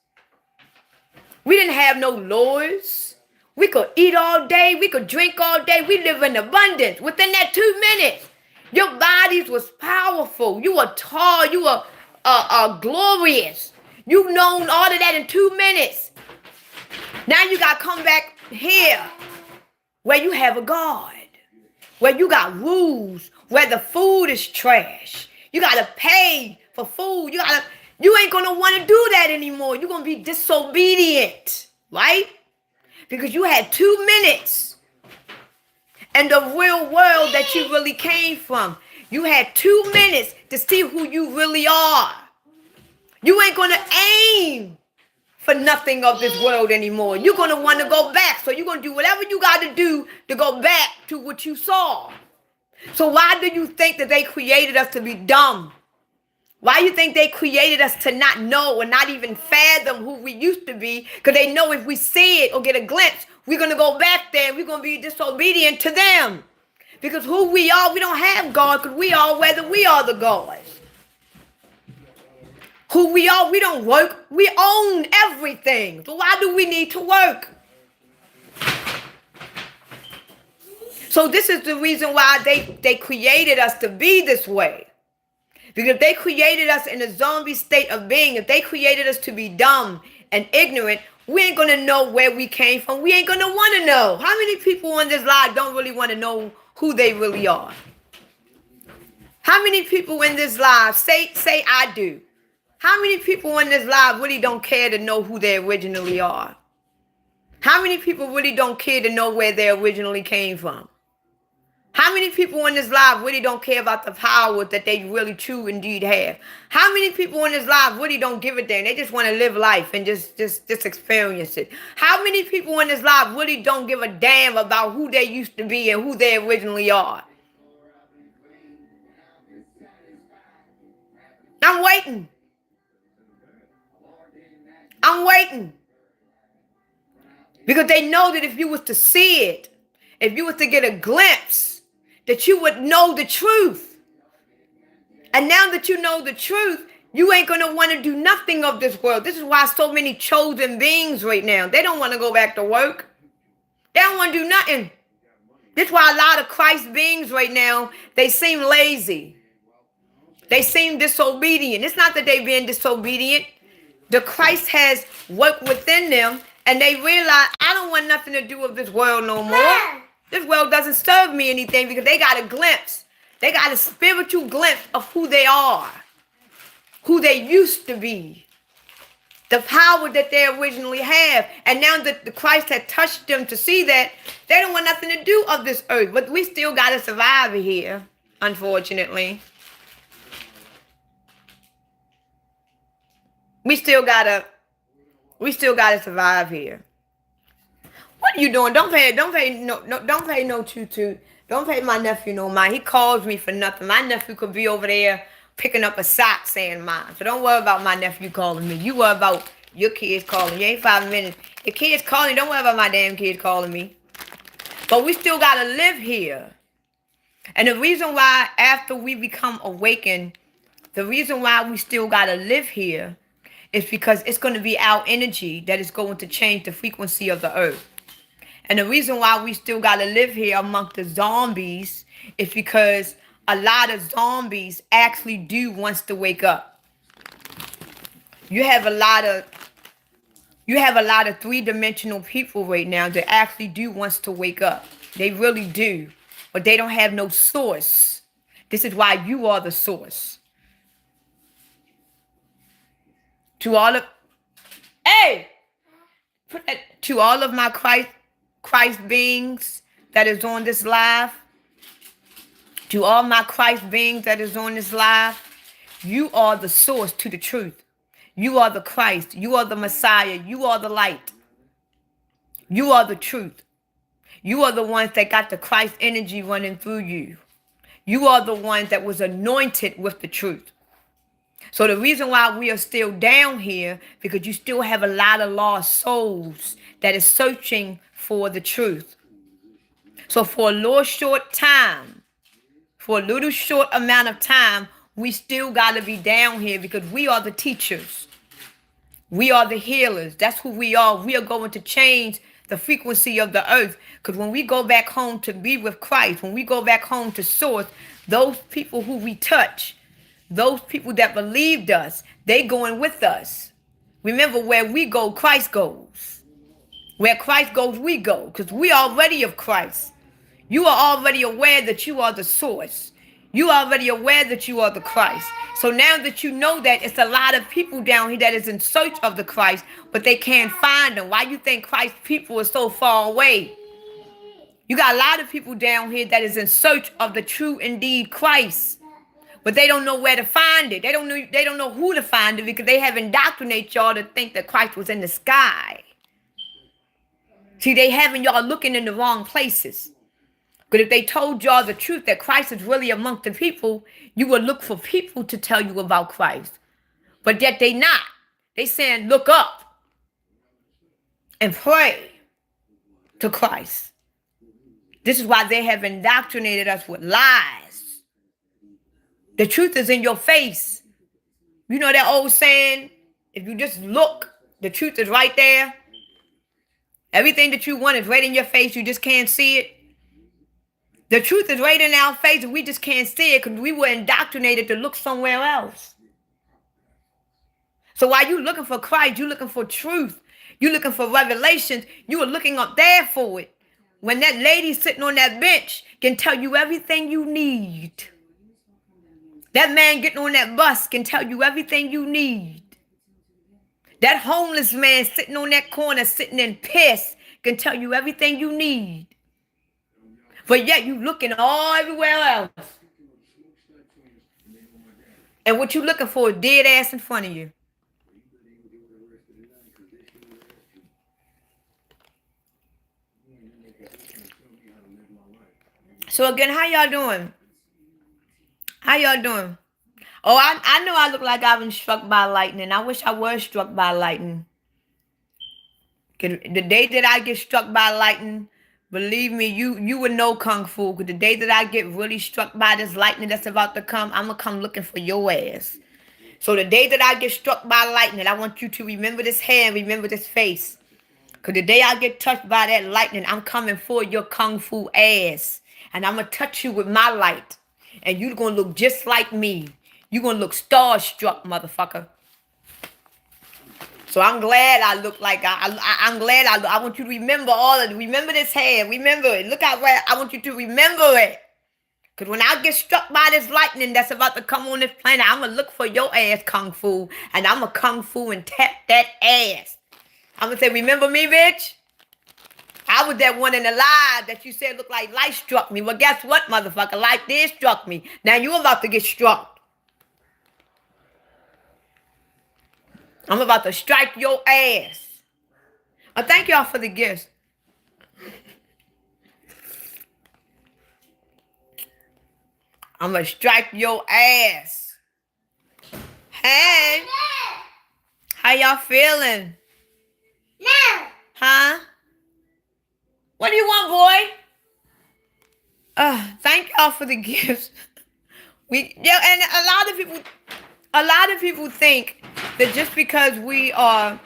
We didn't have no lords. We could eat all day. We could drink all day. We live in abundance. Within that 2 minutes, your bodies was powerful. You were tall. You were glorious. You've known all of that in 2 minutes. Now you got to come back here where you have a God, where you got rules, where the food is trash. You got to pay for food. You ain't going to want to do that anymore. You're going to be disobedient, right? Because you had 2 minutes and the real world that you really came from. You had 2 minutes to see who you really are. You ain't going to aim for nothing of this world anymore. You're going to want to go back. So you're going to do whatever you got to do to go back to what you saw. So why do you think that they created us to be dumb? Why do you think they created us to not know or not even fathom who we used to be? Because they know if we see it or get a glimpse, we're going to go back there and we're going to be disobedient to them. Because who we are, we don't have God, because we are whether we are the gods. Who we are, we don't work. We own everything. So why do we need to work? So this is the reason why they created us to be this way. Because if they created us in a zombie state of being, if they created us to be dumb and ignorant, we ain't going to know where we came from. We ain't going to want to know. How many people in this life don't really want to know who they really are? How many people in this life, say I do. How many people in this life really don't care to know who they originally are? How many people really don't care to know where they originally came from? How many people in this life really don't care about the power that they really true indeed have? How many people in this life really don't give a damn? They just want to live life and just experience it. How many people in this life really don't give a damn about who they used to be and who they originally are? I'm waiting. I'm waiting. Because they know that if you was to see it, if you was to get a glimpse, that you would know the truth. And now that you know the truth, you ain't going to want to do nothing of this world. This is why so many chosen beings right now, they don't want to go back to work. They don't want to do nothing. This is why a lot of Christ beings right now, they seem lazy. They seem disobedient. It's not that they're being disobedient. The Christ has worked within them, and they realize, I don't want nothing to do with this world no more. This world doesn't serve me anything, because they got a glimpse They got a spiritual glimpse of who they are, who they used to be, the power that they originally have. And now that the Christ had touched them to see that, they don't want nothing to do of this earth. But we still got to survive here, unfortunately. We still gotta survive here. What are you doing? Don't pay no toot. Don't pay my nephew no mind. He calls me for nothing. My nephew could be over there picking up a sock saying mine. So don't worry about my nephew calling me. You worry about your kids calling. You ain't 5 minutes. Your kids calling. Don't worry about my damn kids calling me. But we still gotta live here. And the reason why after we become awakened, the reason why we still gotta live here is because it's going to be our energy that is going to change the frequency of the earth. And the reason why we still got to live here among the zombies is because a lot of zombies actually do wants to wake up. You have a lot of three-dimensional people right now that actually do wants to wake up. They really do. But they don't have no source. This is why you are the source. To all of my Christ beings that is on this live, to all my Christ beings that is on this live, you are the source to the truth. You are the Christ. You are the Messiah. You are the light. You are the truth. You are the ones that got the Christ energy running through you. You are the ones that was anointed with the truth. So the reason why we are still down here, because you still have a lot of lost souls that is searching for the truth. So for a little short time, for a little short amount of time, we still got to be down here because we are the teachers. We are the healers. That's who we are. We are going to change the frequency of the earth. Because when we go back home to be with Christ, when we go back home to source, those people who we touch, those people that believed us, they going with us. Remember, where we go, Christ goes. Where Christ goes, we go. Because we are already of Christ. You are already aware that you are the source. You are already aware that you are the Christ. So now that you know that, it's a lot of people down here that is in search of the Christ, but they can't find them. Why you think Christ's people are so far away? You got a lot of people down here that is in search of the true indeed Christ. But they don't know where to find it. They don't know who to find it because they have indoctrinated y'all to think that Christ was in the sky. See, they having y'all looking in the wrong places. But if they told y'all the truth that Christ is really among the people, you would look for people to tell you about Christ. But yet they not. They saying, look up and pray to Christ. This is why they have indoctrinated us with lies. The truth is in your face. You know that old saying, if you just look, the truth is right there. Everything that you want is right in your face. You just can't see it. The truth is right in our face, and we just can't see it because we were indoctrinated to look somewhere else. So while you're looking for Christ, you're looking for truth. You're looking for revelations. You are looking up there for it. When that lady sitting on that bench can tell you everything you need. That man getting on that bus can tell you everything you need. That homeless man sitting on that corner, sitting in piss, can tell you everything you need. But yet you looking all everywhere else. And what you looking for is dead ass in front of you. So again, how y'all doing? How y'all doing? Oh, I know I look like I've been struck by lightning. I wish I was struck by lightning. The day that I get struck by lightning, believe me, you would know Kung Fu. Because the day that I get really struck by this lightning that's about to come, I'm going to come looking for your ass. So the day that I get struck by lightning, I want you to remember this hand, remember this face. Because the day I get touched by that lightning, I'm coming for your Kung Fu ass. And I'm going to touch you with my light. And you're going to look just like me. You're going to look starstruck, motherfucker. So I'm glad I look like I'm glad I want you to remember all of it. Remember this hand. Remember it. Look out where I want you to remember it. Because when I get struck by this lightning that's about to come on this planet, I'm going to look for your ass, Kung Fu. And I'm going to Kung Fu and tap that ass. I'm going to say, remember me, bitch? I was that one in the live that you said looked like light struck me. Well, guess what, motherfucker? Light did struck me. Now you about to get struck. I'm about to strike your ass. Thank y'all for the gifts. I'm going to strike your ass. Hey. How y'all feeling? No. Huh? What do you want, boy? Thank y'all for the gifts. And a lot of people think that just because we are,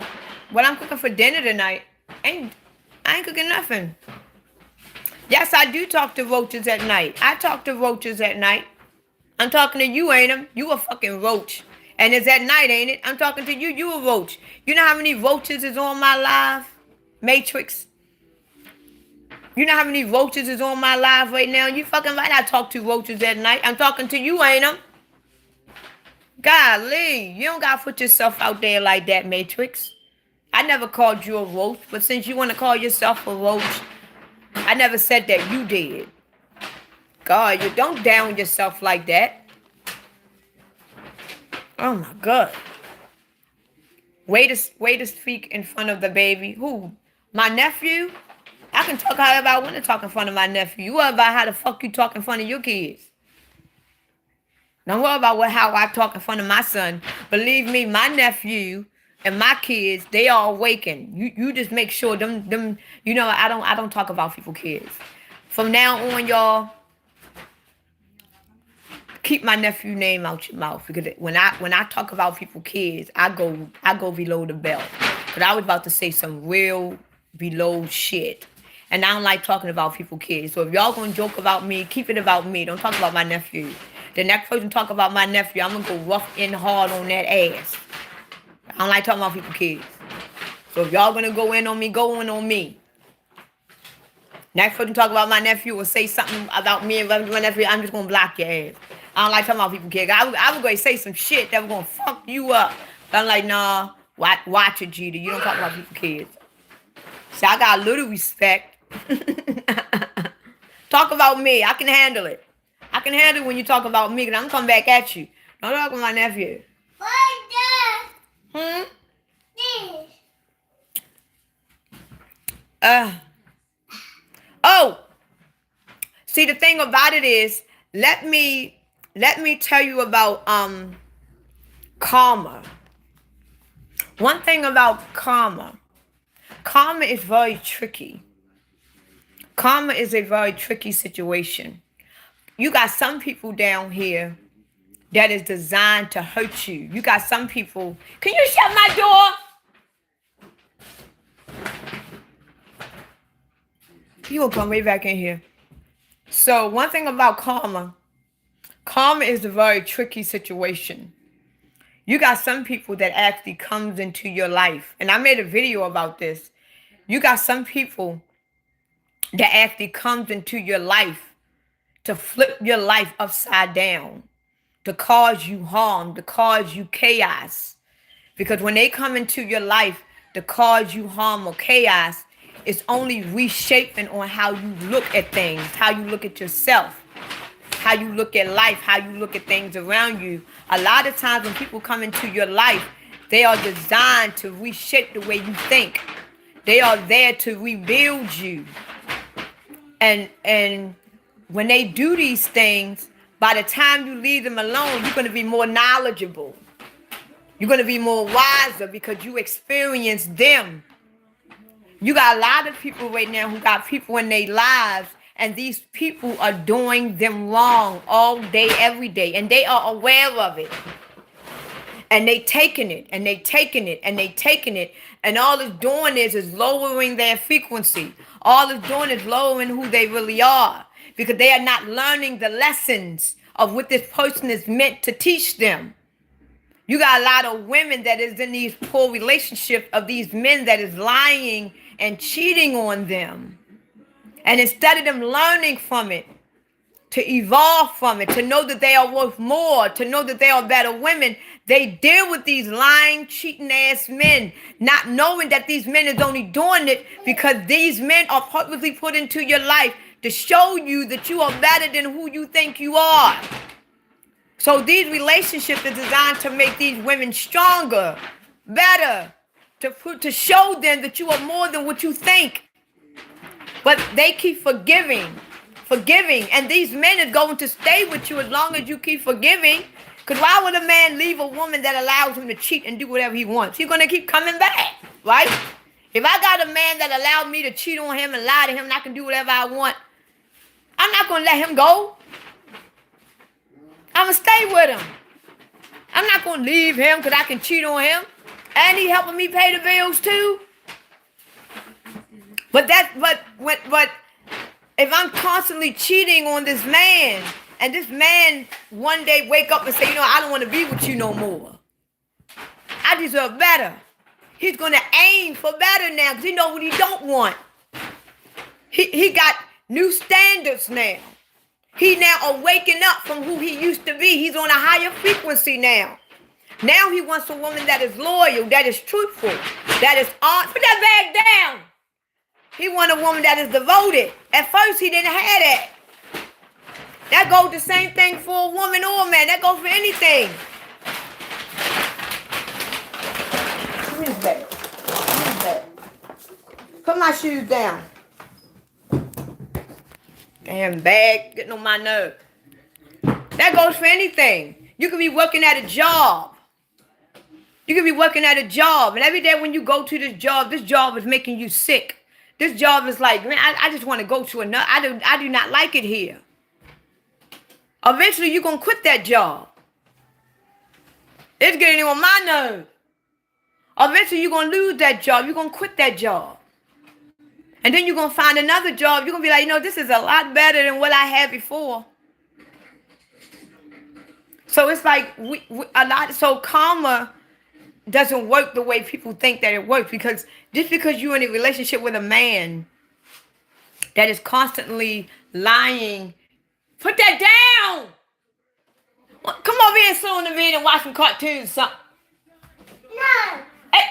what I'm cooking for dinner tonight, I ain't cooking nothing. Yes, I do talk to roaches at night. I talk to roaches at night. I'm talking to you, ain't it? You a fucking roach. And it's at night, ain't it? I'm talking to you. You a roach. You know how many roaches is on my live? Matrix. You know how many roaches is on my live right now? You fucking right. I talk to roaches at night. I'm talking to you, ain't I? Golly, you don't gotta put yourself out there like that, Matrix. I never called you a roach, but since you want to call yourself a roach, I never said that you did. God, you don't down yourself like that. Oh my God. Way to speak in front of the baby. Who? My nephew? I can talk however I want to talk in front of my nephew. You worry about how the fuck you talk in front of your kids. Don't worry about how I talk in front of my son. Believe me, my nephew and my kids, they are awakened. You just make sure them you know, I don't talk about people's kids. From now on, y'all, keep my nephew name out your mouth, because when I talk about people's kids, I go below the belt. But I was about to say some real below shit. And I don't like talking about people's kids. So if y'all gonna joke about me, keep it about me. Don't talk about my nephew. The next person talk about my nephew, I'm gonna go rough and hard on that ass. I don't like talking about people's kids. So if y'all gonna go in on me, go in on me. Next person talk about my nephew or say something about me and my nephew, I'm just gonna block your ass. I don't like talking about people's kids. I was gonna say some shit that was gonna fuck you up. But I'm like, nah, watch it, Jeter. You don't talk about people's kids. See, I got a little respect. Talk about me. I can handle it. I can handle it when you talk about me, because I'm coming back at you. Don't talk about my nephew. Oh. See, the thing about it is, let me tell you about karma. One thing about karma is very tricky. Karma is a very tricky situation. You got some people down here that is designed to hurt you. You got some people. Can you shut my door? You will come right back in here. So one thing about karma is a very tricky situation. You got some people that actually comes into your life. And I made a video about this. You got some people that actually comes into your life to flip your life upside down, to cause you harm, to cause you chaos. Because when they come into your life to cause you harm or chaos, it's only reshaping on how you look at things, how you look at yourself, how you look at life, how you look at things around you. A lot of times when people come into your life, they are designed to reshape the way you think. They are there to rebuild you. And when they do these things, by the time you leave them alone, you're going to be more knowledgeable. You're going to be more wiser because you experience them. You got a lot of people right now who got people in their lives, and these people are doing them wrong all day, every day, and they are aware of it. And they taking it, and they taking it, and they taking it, and all it's doing is lowering their frequency. All it's doing is lowering who they really are, because they are not learning the lessons of what this person is meant to teach them. You got a lot of women that is in these poor relationships of these men that is lying and cheating on them. And instead of them learning from it, to evolve from it, to know that they are worth more, to know that they are better women. They deal with these lying, cheating ass men, not knowing that these men is only doing it because these men are purposely put into your life to show you that you are better than who you think you are. So these relationships are designed to make these women stronger, better, to show them that you are more than what you think. But they keep forgiving, and these men are going to stay with you as long as you keep forgiving. Because why would a man leave a woman that allows him to cheat and do whatever he wants? He's going to keep coming back, right? If I got a man that allowed me to cheat on him and lie to him and I can do whatever I want, I'm not going to let him go. I'm going to stay with him. I'm not going to leave him because I can cheat on him. And he helping me pay the bills too. But if I'm constantly cheating on this man, and this man one day wake up and say, I don't want to be with you no more. I deserve better. He's going to aim for better now because he knows what he don't want. He got new standards now. He now are waking up from who he used to be. He's on a higher frequency now. Now he wants a woman that is loyal, that is truthful, that is honest. Put that bag down. He wants a woman that is devoted. At first, he didn't have that. That goes the same thing for a woman or a man. That goes for anything. Come here, babe. Come here, babe. Put my shoes down. Damn bag, getting on my nerve. That goes for anything. You could be working at a job. And every day when you go to this job is making you sick. This job is like, man, I just want to go to another. I do not like it here. Eventually, you're going to quit that job. It's getting on my nerves. Eventually, you're going to lose that job. You're going to quit that job. And then you're going to find another job. You're going to be like, this is a lot better than what I had before. So it's like so karma doesn't work the way people think that it works, because just because you're in a relationship with a man that is constantly lying, put that down. Come over here and sit on the bed and watch some cartoons or something. No. Hey.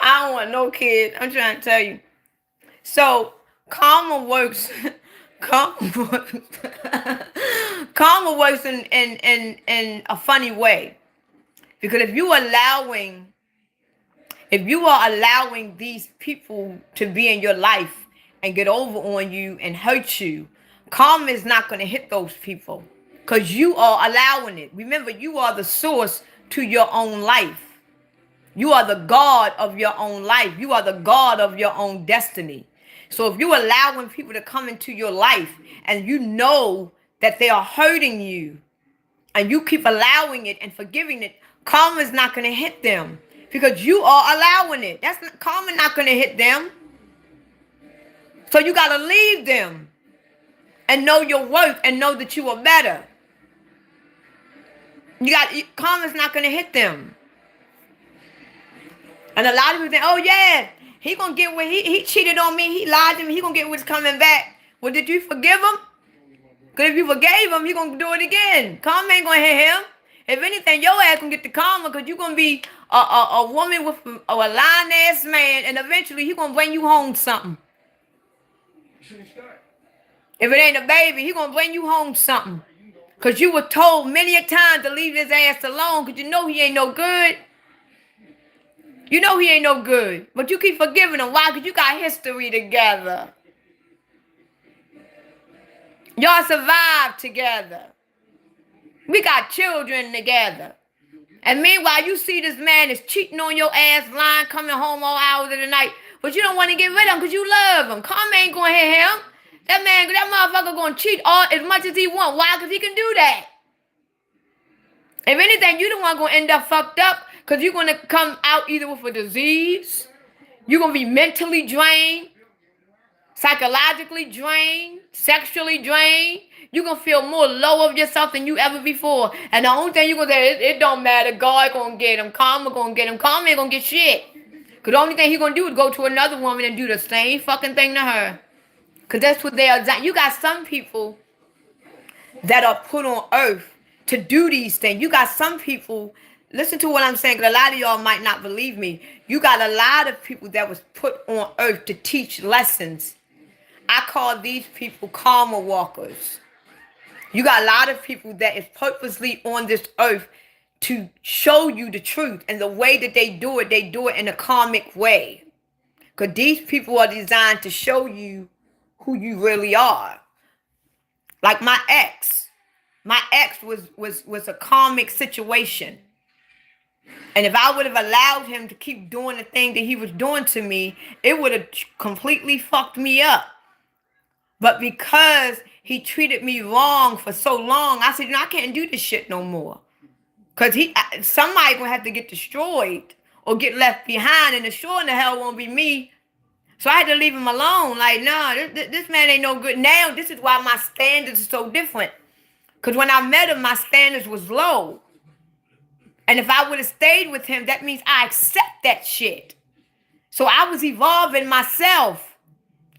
I don't want no kid. I'm trying to tell you. So karma works. Karma works in a funny way. Because if you are allowing these people to be in your life and get over on you and hurt you, karma is not going to hit those people because you are allowing it. Remember, you are the source to your own life. You are the God of your own life. You are the God of your own destiny. So if you're allowing people to come into your life and you know that they are hurting you and you keep allowing it and forgiving it, karma is not going to hit them because you are allowing it. Karma not going to hit them. So you got to leave them and know your worth and know that you are better. Karma's not going to hit them. And a lot of people think, oh yeah, he gonna get what he cheated on me, he lied to me, he gonna get what's coming back. Well, did you forgive him? Because if you forgave him, he gonna do it again. Karma ain't gonna hit him. If anything, your ass gonna get the karma because you're gonna be a woman with a lying ass man, and eventually he gonna bring you home something. If it ain't a baby, he gonna bring you home something. Because you were told many a time to leave his ass alone because you know he ain't no good. You know he ain't no good, but you keep forgiving him. Why? Because you got history together. Y'all survived together. We got children together. And meanwhile, you see this man is cheating on your ass, lying, coming home all hours of the night, but you don't want to get rid of him because you love him. Karma ain't going to hit him. That motherfucker going to cheat as much as he want. Why? Because he can do that. If anything, you the one going to end up fucked up. Because you're going to come out either with a disease, you're going to be mentally drained, psychologically drained, sexually drained. You're going to feel more low of yourself than you ever before. And the only thing you're going to say, it don't matter. God going to get him. Karma going to get him. Karma ain't going to get shit. Because the only thing he going to do is go to another woman and do the same fucking thing to her. Because that's what they are. You got some people that are put on earth to do these things. You got some people, listen to what I'm saying, because a lot of y'all might not believe me. You got a lot of people that was put on earth to teach lessons. I call these people karma walkers. You got a lot of people that is purposely on this earth to show you the truth. And the way that they do it in a karmic way. Because these people are designed to show you who you really are. Like my ex. My ex was a karmic situation. And if I would have allowed him to keep doing the thing that he was doing to me, it would have completely fucked me up. But because he treated me wrong for so long, I said, I can't do this shit no more. Because somebody going to have to get destroyed or get left behind, and the sure in the hell won't be me. So I had to leave him alone. Like, nah, this man ain't no good. Now, this is why my standards are so different. Because when I met him, my standards was low. And if I would have stayed with him, that means I accept that shit. So I was evolving myself.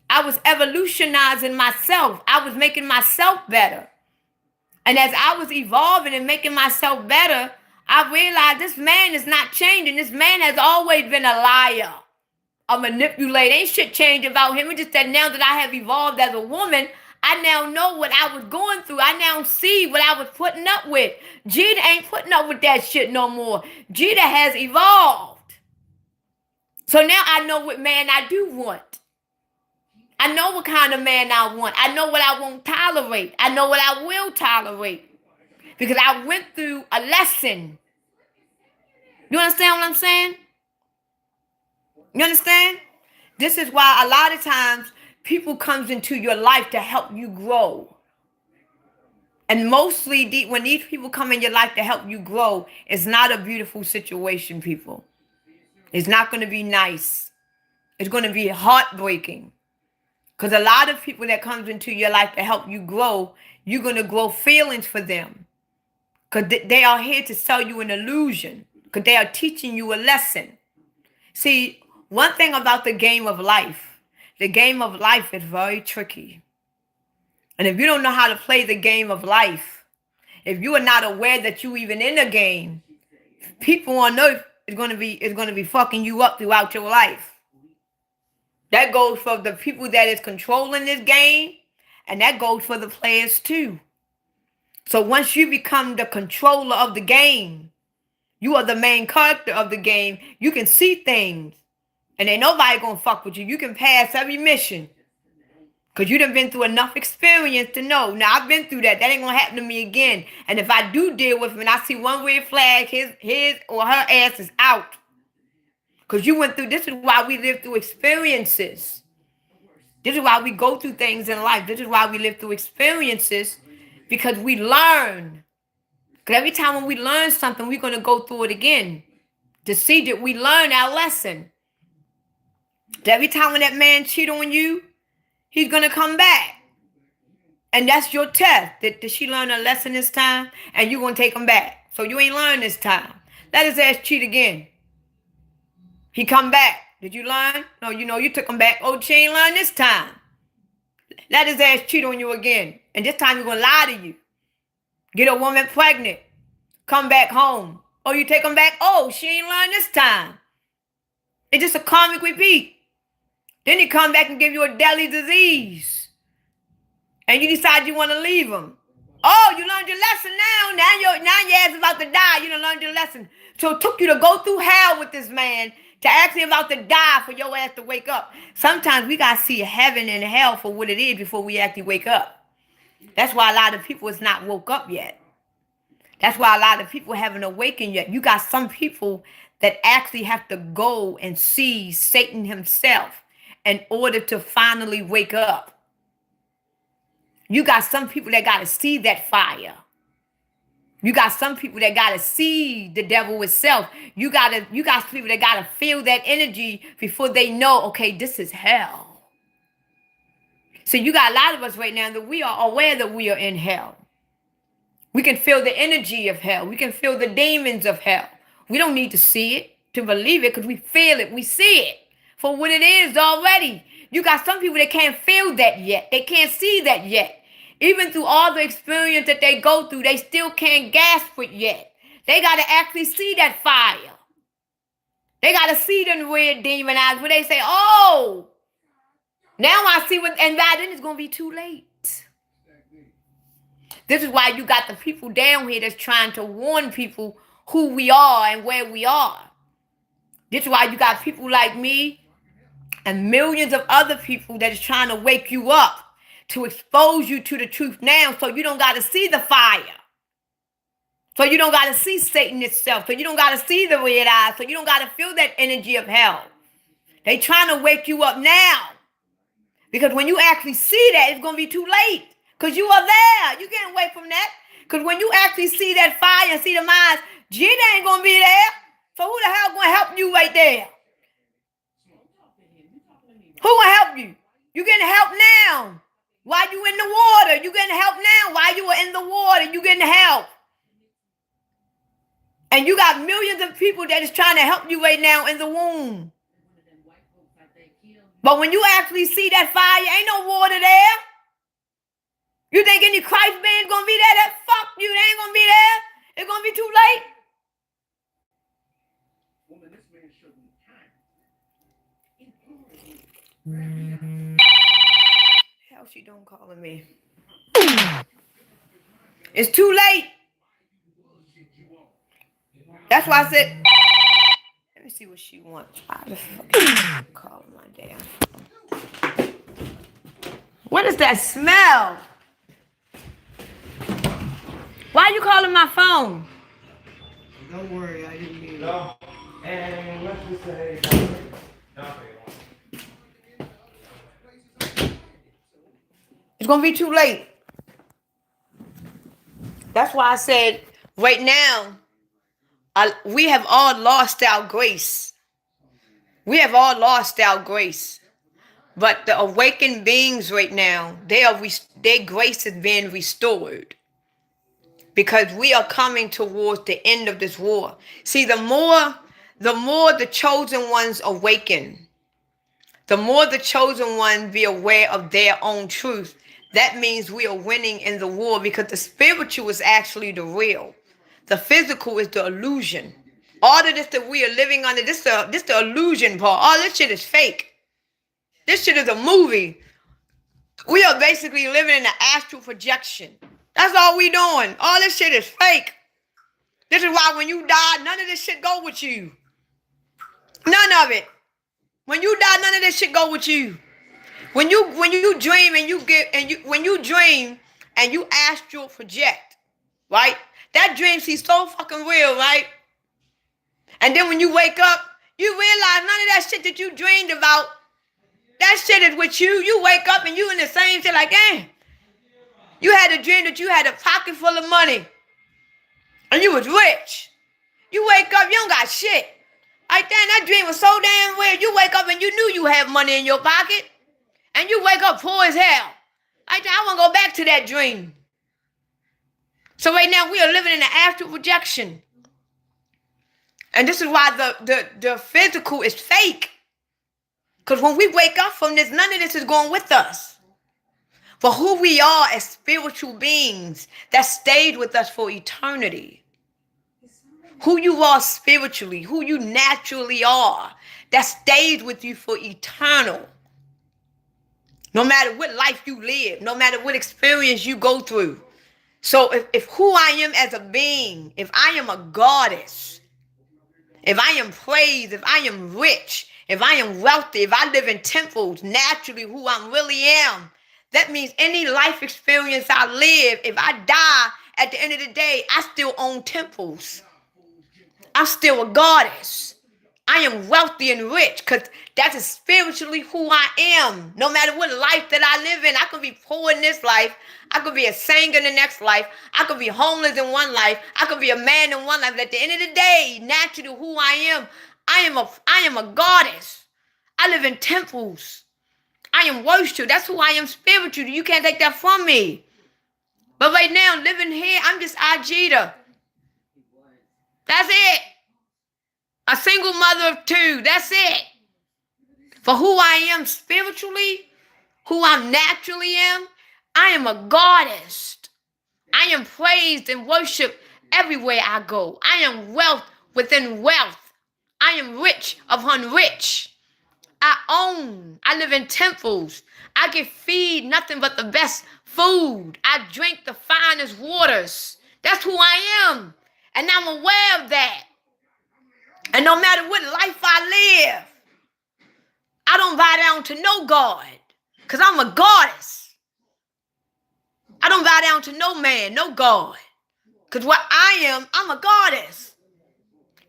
I was evolutionizing myself. I was making myself better. And as I was evolving and making myself better, I realized this man is not changing. This man has always been a liar, a manipulator. Ain't shit changed about him. It's just that now that I have evolved as a woman, I now know what I was going through. I now see what I was putting up with. Jada ain't putting up with that shit no more. Jada has evolved. So now I know what man I do want. I know what kind of man I want. I know what I won't tolerate. I know what I will tolerate. Because I went through a lesson. You understand what I'm saying? You understand? This is why a lot of times people comes into your life to help you grow. And mostly when these people come in your life to help you grow, it's not a beautiful situation, people. It's not going to be nice. It's going to be heartbreaking. Because a lot of people that comes into your life to help you grow, you're going to grow feelings for them. Because they are here to sell you an illusion. Because they are teaching you a lesson. See, one thing about the game of life is very tricky. And if you don't know how to play the game of life, if you are not aware that you even in the game, people on earth is going to be fucking you up throughout your life. That goes for the people that is controlling this game, and that goes for the players too. So once you become the controller of the game, you are the main character of the game, you can see things, and ain't nobody gonna fuck with you. You can pass every mission, because you done been through enough experience to know. Now, I've been through that. That ain't gonna happen to me again. And if I do deal with him and I see one red flag, his or her ass is out. Because you went through, this is why we live through experiences. This is why we go through things in life. This is why we live through experiences, because we learn. Because every time when we learn something, we're going to go through it again to see that we learn our lesson. Every time when that man cheat on you, he's going to come back. And that's your test. Did she learn a lesson this time? And you're going to take him back. So you ain't learned this time. Let his ass cheat again. He come back. Did you learn? No, you took him back. Oh, she ain't learned this time. Let his ass cheat on you again. And this time he's going to lie to you. Get a woman pregnant. Come back home. Oh, you take him back? Oh, she ain't learned this time. It's just a karmic repeat. Then he come back and give you a deadly disease. And you decide you want to leave him. Oh, you learned your lesson now. Now your ass is about to die. You done learned your lesson. So it took you to go through hell with this man to actually about to die for your ass to wake up. Sometimes we got to see heaven and hell for what it is before we actually wake up. That's why a lot of people is not woke up yet. That's why a lot of people haven't awakened yet. You got some people that actually have to go and see Satan himself in order to finally wake up. You got some people that got to see that fire. You got some people that got to see the devil itself. You got people that got to feel that energy before they know, okay, this is hell. So you got a lot of us right now that we are aware that we are in hell. We can feel the energy of hell. We can feel the demons of hell. We don't need to see it to believe it because we feel it. We see it for what it is already. You got some people that can't feel that yet. They can't see that yet. Even through all the experience that they go through, they still can't grasp it yet. They got to actually see that fire. They got to see them red demon eyes where they say, oh, now I see what, and by then it's going to be too late. This is why you got the people down here that's trying to warn people who we are and where we are. This is why you got people like me and millions of other people that is trying to wake you up to expose you to the truth now so you don't got to see the fire. So you don't got to see Satan itself. So you don't got to see the red eyes. So you don't got to feel that energy of hell. They trying to wake you up now. Because when you actually see that, it's going to be too late. Because you are there. You can't wait from that. Because when you actually see that fire and see the minds, Gina ain't going to be there. So who the hell going to help you right there? Who will help you? You getting help now. While you in the water. You getting help now. While you are in the water, you getting help. And you got millions of people that is trying to help you right now in the womb. But when you actually see that fire, ain't no water there. You think any Christ man's going to be there? That fuck you. They ain't going to be there. It's going to be too late. Hell, she don't calling me. It's too late. That's why I said, let me see what she wants. Why the fuck calling my damn phone? What is that smell? Why are you calling my phone? Don't worry, I didn't mean No. And let's just say nothing. It's going to be too late. That's why I said right now, we have all lost our grace. We have all lost our grace. But the awakened beings right now, their grace is being restored. Because we are coming towards the end of this war. See, the more the chosen ones awaken, the more the chosen ones be aware of their own truth. That means we are winning in the war because the spiritual is actually the real. The physical is the illusion. All of this that we are living under, this the illusion part. All this shit is fake. This shit is a movie. We are basically living in an astral projection. That's all we doing. All this shit is fake. This is why when you die, none of this shit go with you. None of it. When you die, none of this shit go with you. When you dream when you dream and you astral project, right? That dream seems so fucking real, right? And then when you wake up, you realize none of that shit that you dreamed about, that shit is with you. You wake up and you in the same shit like, damn. You had a dream that you had a pocket full of money and you was rich. You wake up, you don't got shit. Like, damn, that dream was so damn weird. You wake up and you knew you had money in your pocket. And you wake up poor as hell. Like, I want to go back to that dream. So right now we are living in an astral projection. And this is why the physical is fake. Because when we wake up from this, none of this is going with us. But who we are as spiritual beings that stayed with us for eternity. Who you are spiritually, who you naturally are, that stays with you for eternal. No matter what life you live, no matter what experience you go through. So if who I am as a being, if I am a goddess, if I am praised, if I am rich, if I am wealthy, if I live in temples, naturally who I really am, that means any life experience I live, if I die at the end of the day, I still own temples. I'm still a goddess. I am wealthy and rich because that is spiritually who I am. No matter what life that I live in, I could be poor in this life. I could be a singer in the next life. I could be homeless in one life. I could be a man in one life. But at the end of the day, naturally who I am a goddess. I live in temples. I am worship. That's who I am spiritually. You can't take that from me. But right now, living here, I'm just Ajita. That's it. A single mother of two. That's it. For who I am spiritually, who I naturally am, I am a goddess. I am praised and worshiped everywhere I go. I am wealth within wealth. I am rich upon rich. I live in temples. I can feed nothing but the best food. I drink the finest waters. That's who I am. And I'm aware of that. And no matter what life I live, I don't bow down to no God. Because I'm a goddess. I don't bow down to no man, no God. Because what I am, I'm a goddess.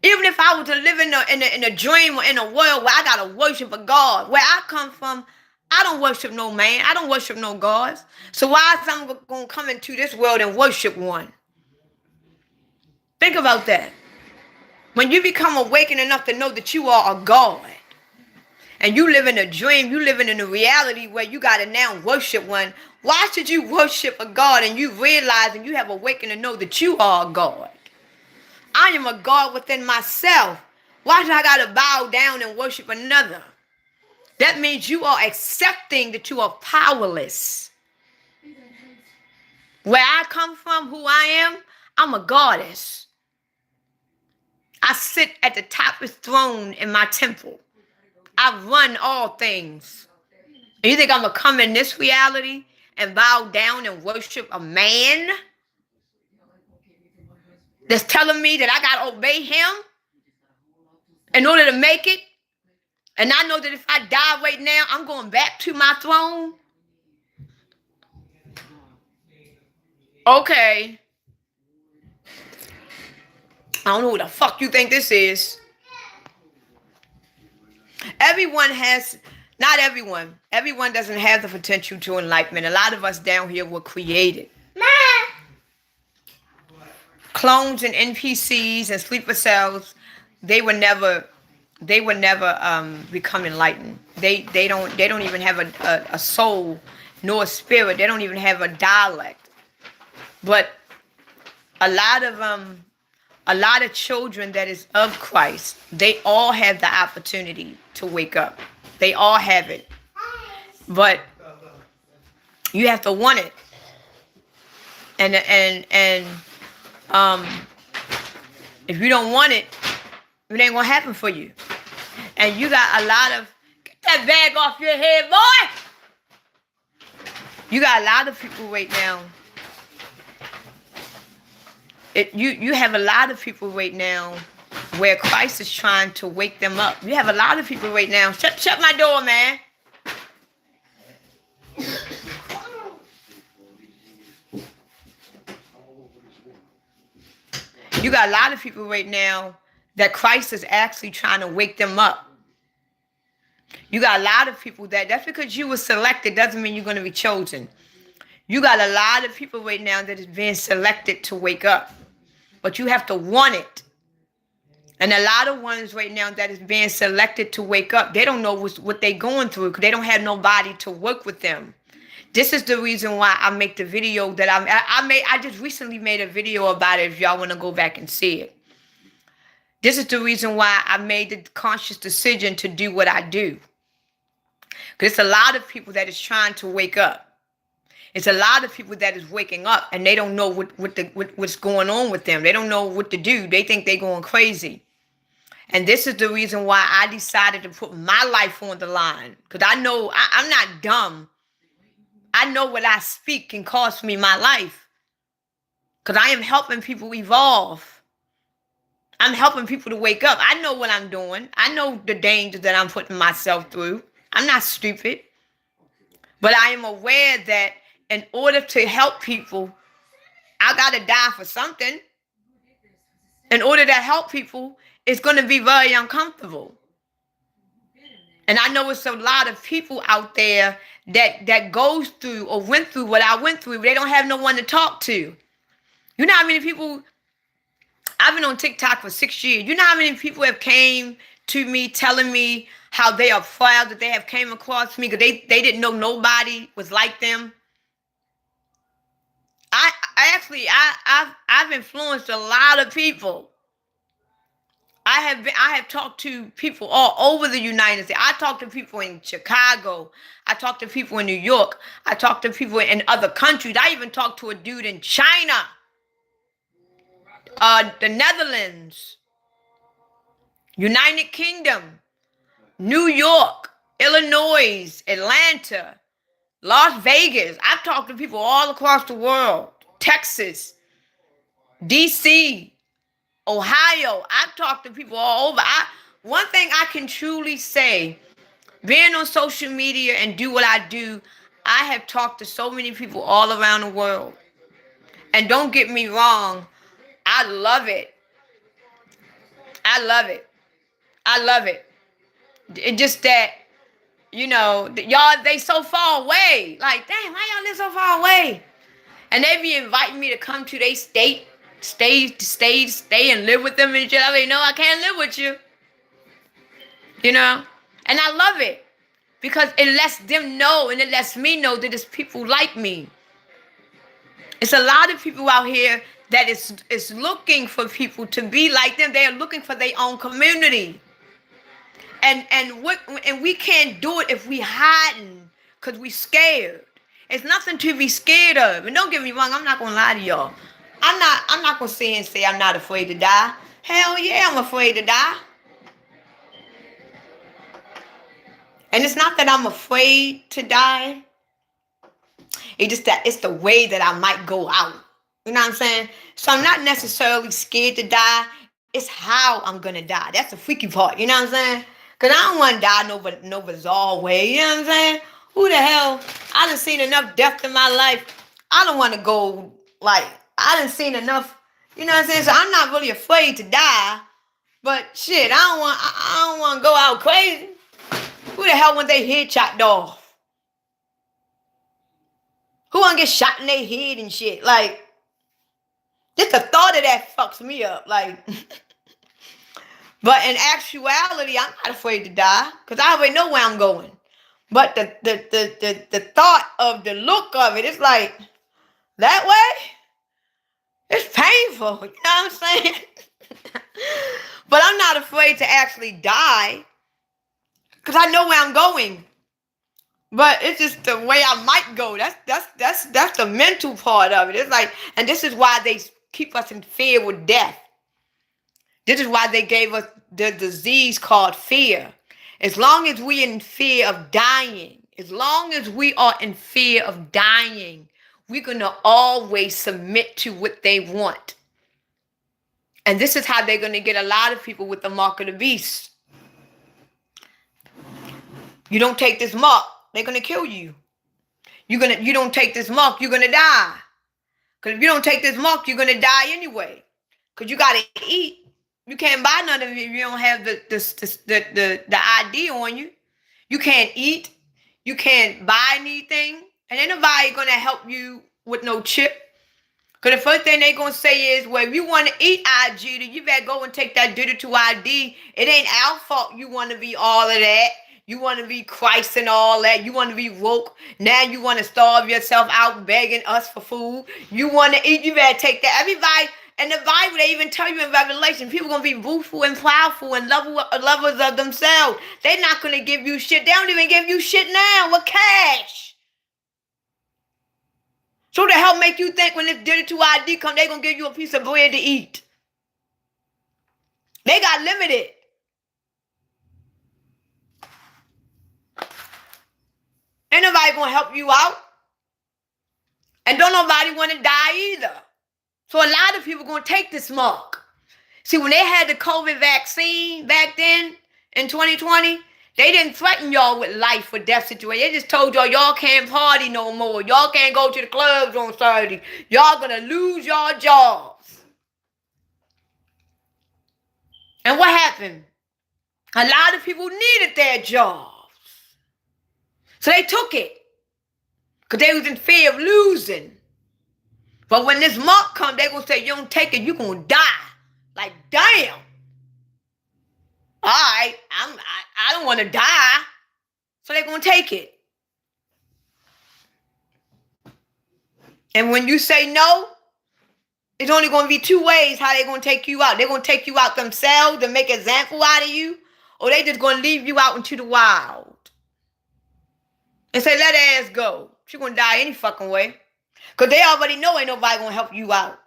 Even if I were to live in a dream or in a world where I got to worship a God, where I come from, I don't worship no man. I don't worship no gods. So why is I'm going to come into this world and worship one? Think about that. When you become awakened enough to know that you are a God, and you live in a dream, you living in a reality where you got to now worship one, why should you worship a God and you realize and you have awakened to know that you are a God? I am a God within myself. Why should I got to bow down and worship another? That means you are accepting that you are powerless. Where I come from, who I am, I'm a goddess. I sit at the top of the throne in my temple. I run all things. And you think I'm going to come in this reality and bow down and worship a man that's telling me that I got to obey him in order to make it? And I know that if I die right now, I'm going back to my throne. Okay. I don't know who the fuck you think this is. Not everyone. Everyone doesn't have the potential to enlightenment. A lot of us down here were created. Clones and NPCs and sleeper cells, they were never become enlightened. They don't even have a soul nor a spirit. They don't even have a dialect. But a lot of children that is of Christ, they all have the opportunity to wake up. They all have it. But you have to want it. And if you don't want it, it ain't gonna happen for you. And you got a lot of, get that bag off your head, boy. You got a lot of people right now. You have a lot of people right now where Christ is trying to wake them up. You have a lot of people right now. Shut my door, man. You got a lot of people right now that Christ is actually trying to wake them up. You got a lot of people that just because you were selected doesn't mean you're going to be chosen. You got a lot of people right now that is being selected to wake up. But you have to want it. And a lot of ones right now that is being selected to wake up, they don't know what they're going through because they don't have nobody to work with them. This is the reason why I make the video that I just recently made a video about it if y'all want to go back and see it. This is the reason why I made the conscious decision to do what I do. Because it's a lot of people that is trying to wake up. It's a lot of people that is waking up and they don't know what's going on with them. They don't know what to do. They think they're going crazy. And this is the reason why I decided to put my life on the line. Because I know I'm not dumb. I know what I speak can cost me my life. Because I am helping people evolve. I'm helping people to wake up. I know what I'm doing. I know the dangers that I'm putting myself through. I'm not stupid. But I am aware that in order to help people, I got to die for something. In order to help people, it's going to be very uncomfortable. And I know it's a lot of people out there that goes through or went through what I went through. They don't have no one to talk to. You know how many people, I've been on TikTok for 6 years. You know how many people have came to me telling me how they are proud that they have came across me because they didn't know nobody was like them. I've influenced a lot of people. I have talked to people all over the United States. I talked to people in Chicago. I talked to people in New York. I talked to people in other countries. I even talked to a dude in China, the Netherlands, United Kingdom, New York, Illinois, Atlanta, Las Vegas. I've talked to people all across the world. Texas, DC, Ohio. I've talked to people all over. One thing I can truly say, being on social media and do what I do, I have talked to so many people all around the world. And don't get me wrong, I love it. I love it. I love it. It's just that, y'all, they so far away. Like, damn, why y'all live so far away? And they be inviting me to come to their state, stay and live with them and shit. I mean, no, I can't live with you. And I love it because it lets them know and it lets me know that it's people like me. It's a lot of people out here that is looking for people to be like them. They are looking for their own community. And we can't do it if we hiding because we scared. It's nothing to be scared of. And don't get me wrong, I'm not gonna lie to y'all. I'm not gonna sit and say I'm not afraid to die. Hell yeah, I'm afraid to die. And it's not that I'm afraid to die. It's just that it's the way that I might go out. You know what I'm saying? So I'm not necessarily scared to die. It's how I'm gonna die. That's the freaky part. You know what I'm saying? Because I don't want to die no bizarre way. You know what I'm saying? Who the hell? I done seen enough death in my life. I don't want to go, I done seen enough. You know what I'm saying? So I'm not really afraid to die. But shit, I don't want to go out crazy. Who the hell want their head chopped off? Who want to get shot in their head and shit? Just the thought of that fucks me up. But in actuality, I'm not afraid to die because I already know where I'm going. But the thought of the look of it, it's like, that way? It's painful. You know what I'm saying? But I'm not afraid to actually die because I know where I'm going. But it's just the way I might go. That's the mental part of it. It's like, and this is why they keep us in fear with death. This is why they gave us the disease called fear. As long as we're in fear of dying, we're going to always submit to what they want. And this is how they're going to get a lot of people with the mark of the beast. You don't take this mark, they're going to kill you. You don't take this mark, you're going to die. Because if you don't take this mark, you're going to die anyway. Because you got to eat. You can't buy none of it if you don't have the ID on you. You can't eat. You can't buy anything. And ain't nobody going to help you with no chip. Because the first thing they going to say is, well, if you want to eat IG, then you better go and take that digital ID. It ain't our fault you want to be all of that. You want to be Christ and all that. You want to be woke. Now you want to starve yourself out begging us for food. You want to eat. You better take that. Everybody in the Bible, they even tell you in Revelation, people going to be boastful and proudful and lovers of themselves. They're not going to give you shit. They don't even give you shit now with cash. So the hell make you think when this digital ID come, they going to give you a piece of bread to eat? They got limited. Ain't nobody going to help you out. And don't nobody want to die either. So a lot of people going to take this mark. See, when they had the COVID vaccine back then in 2020, they didn't threaten y'all with life or death situation. They just told y'all can't party no more. Y'all can't go to the clubs on Saturday. Y'all going to lose your jobs. And what happened? A lot of people needed their jobs. So they took it. Because they was in fear of losing. But when this mark comes, they going to say, you don't take it, you going to die. Like, damn. All right, I don't want to die, so they're gonna take it. And when you say no, it's only gonna be two ways how they're gonna take you out. They're gonna take you out themselves to make an example out of you, or they just gonna leave you out into the wild and say, let her ass go. She gonna die any fucking way. Because they already know ain't nobody gonna help you out.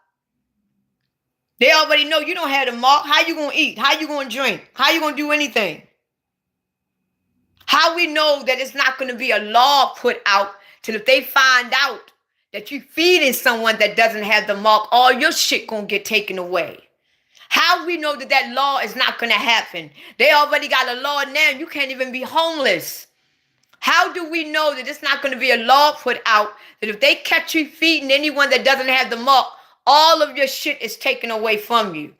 They already know you don't have the mark. How you gonna eat? How you gonna drink? How you gonna do anything? How we know that it's not gonna be a law put out till if they find out that you feeding someone that doesn't have the mark, all your shit gonna get taken away. How we know that that law is not gonna happen? They already got a law now. You can't even be homeless. How do we know that it's not going to be a law put out that if they catch you feeding anyone that doesn't have the mark, all of your shit is taken away from you?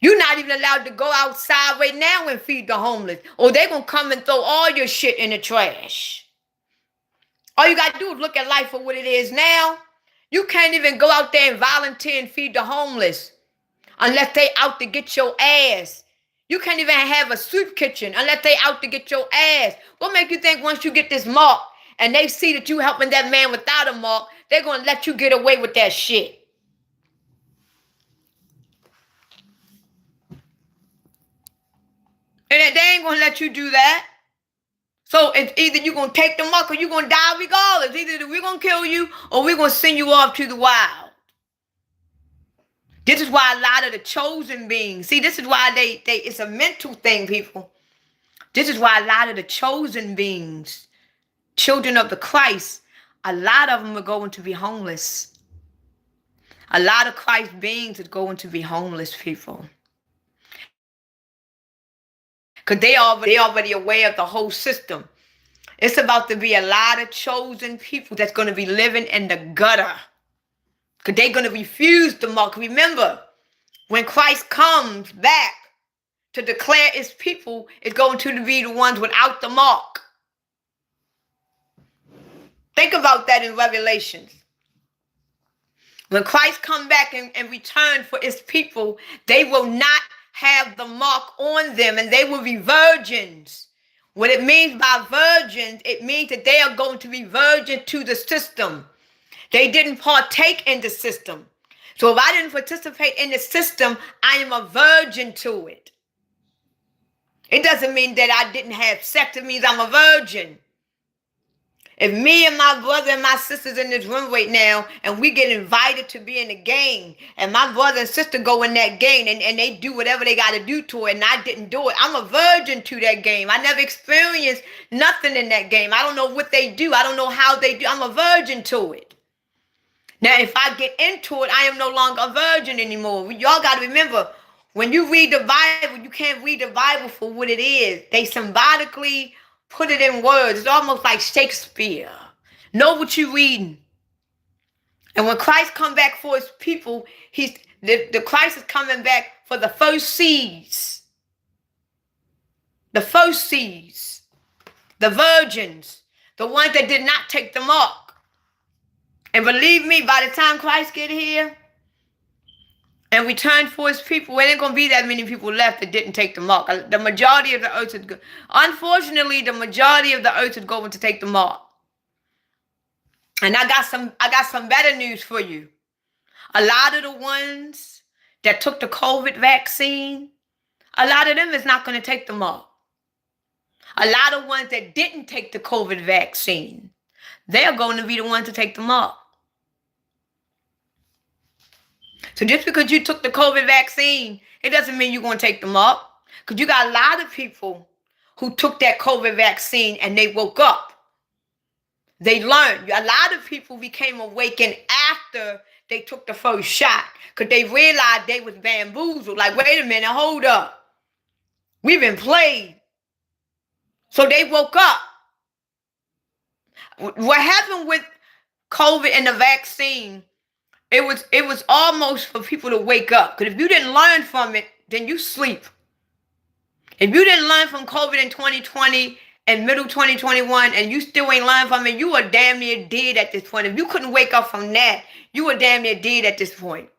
You're not even allowed to go outside right now and feed the homeless, or they're going to come and throw all your shit in the trash. All you got to do is look at life for what it is now. You can't even go out there and volunteer and feed the homeless unless they out to get your ass. You can't even have a soup kitchen unless they out to get your ass. What make you think once you get this mark and they see that you helping that man without a mark, they're going to let you get away with that shit? And they ain't going to let you do that. So it's either you're going to take the mark or you're going to die regardless. Either we're going to kill you or we're going to send you off to the wild. This is why a lot of the chosen beings, see, this is why it's a mental thing, people. This is why a lot of the chosen beings, children of the Christ, a lot of them are going to be homeless. A lot of Christ beings are going to be homeless, people. Because they already aware of the whole system. It's about to be a lot of chosen people that's going to be living in the gutter. Because they're going to refuse the mark. Remember, when Christ comes back to declare his people, it's going to be the ones without the mark. Think about that in Revelations. When Christ come back and return for his people, they will not have the mark on them, and they will be virgins. What it means by virgins, it means that they are going to be virgin to the system. They didn't partake in the system. So if I didn't participate in the system, I am a virgin to it. It doesn't mean that I didn't have sex. It means I'm a virgin. If me and my brother and my sisters in this room right now, and we get invited to be in a gang, and my brother and sister go in that gang, and they do whatever they got to do to it, and I didn't do it, I'm a virgin to that game. I never experienced nothing in that game. I don't know what they do. I don't know how they do. I'm a virgin to it. Now, if I get into it, I am no longer a virgin anymore. Y'all got to remember, when you read the Bible, you can't read the Bible for what it is. They symbolically put it in words. It's almost like Shakespeare. Know what you're reading. And when Christ come back for his people, the Christ is coming back for the first seeds. The first seeds. The virgins. The ones that did not take the mark. And believe me, by the time Christ get here and return for his people, there ain't going to be that many people left that didn't take the mark. The majority of the earth is good. Unfortunately, the majority of the earth is going to take the mark. And I got some better news for you. A lot of the ones that took the COVID vaccine, a lot of them is not going to take the mark. A lot of ones that didn't take the COVID vaccine, they're going to be the ones to take the mark. So just because you took the COVID vaccine, it doesn't mean you're going to take the mark. Because you got a lot of people who took that COVID vaccine and they woke up. They learned. A lot of people became awakened after they took the first shot. Because they realized they was bamboozled. Like, wait a minute, hold up. We've been played. So they woke up. What happened with COVID and the vaccine, it was almost for people to wake up. Because if you didn't learn from it, then you sleep. If you didn't learn from COVID in 2020 and middle 2021 and you still ain't learned from it, you are damn near dead at this point. If you couldn't wake up from that, you were damn near dead at this point.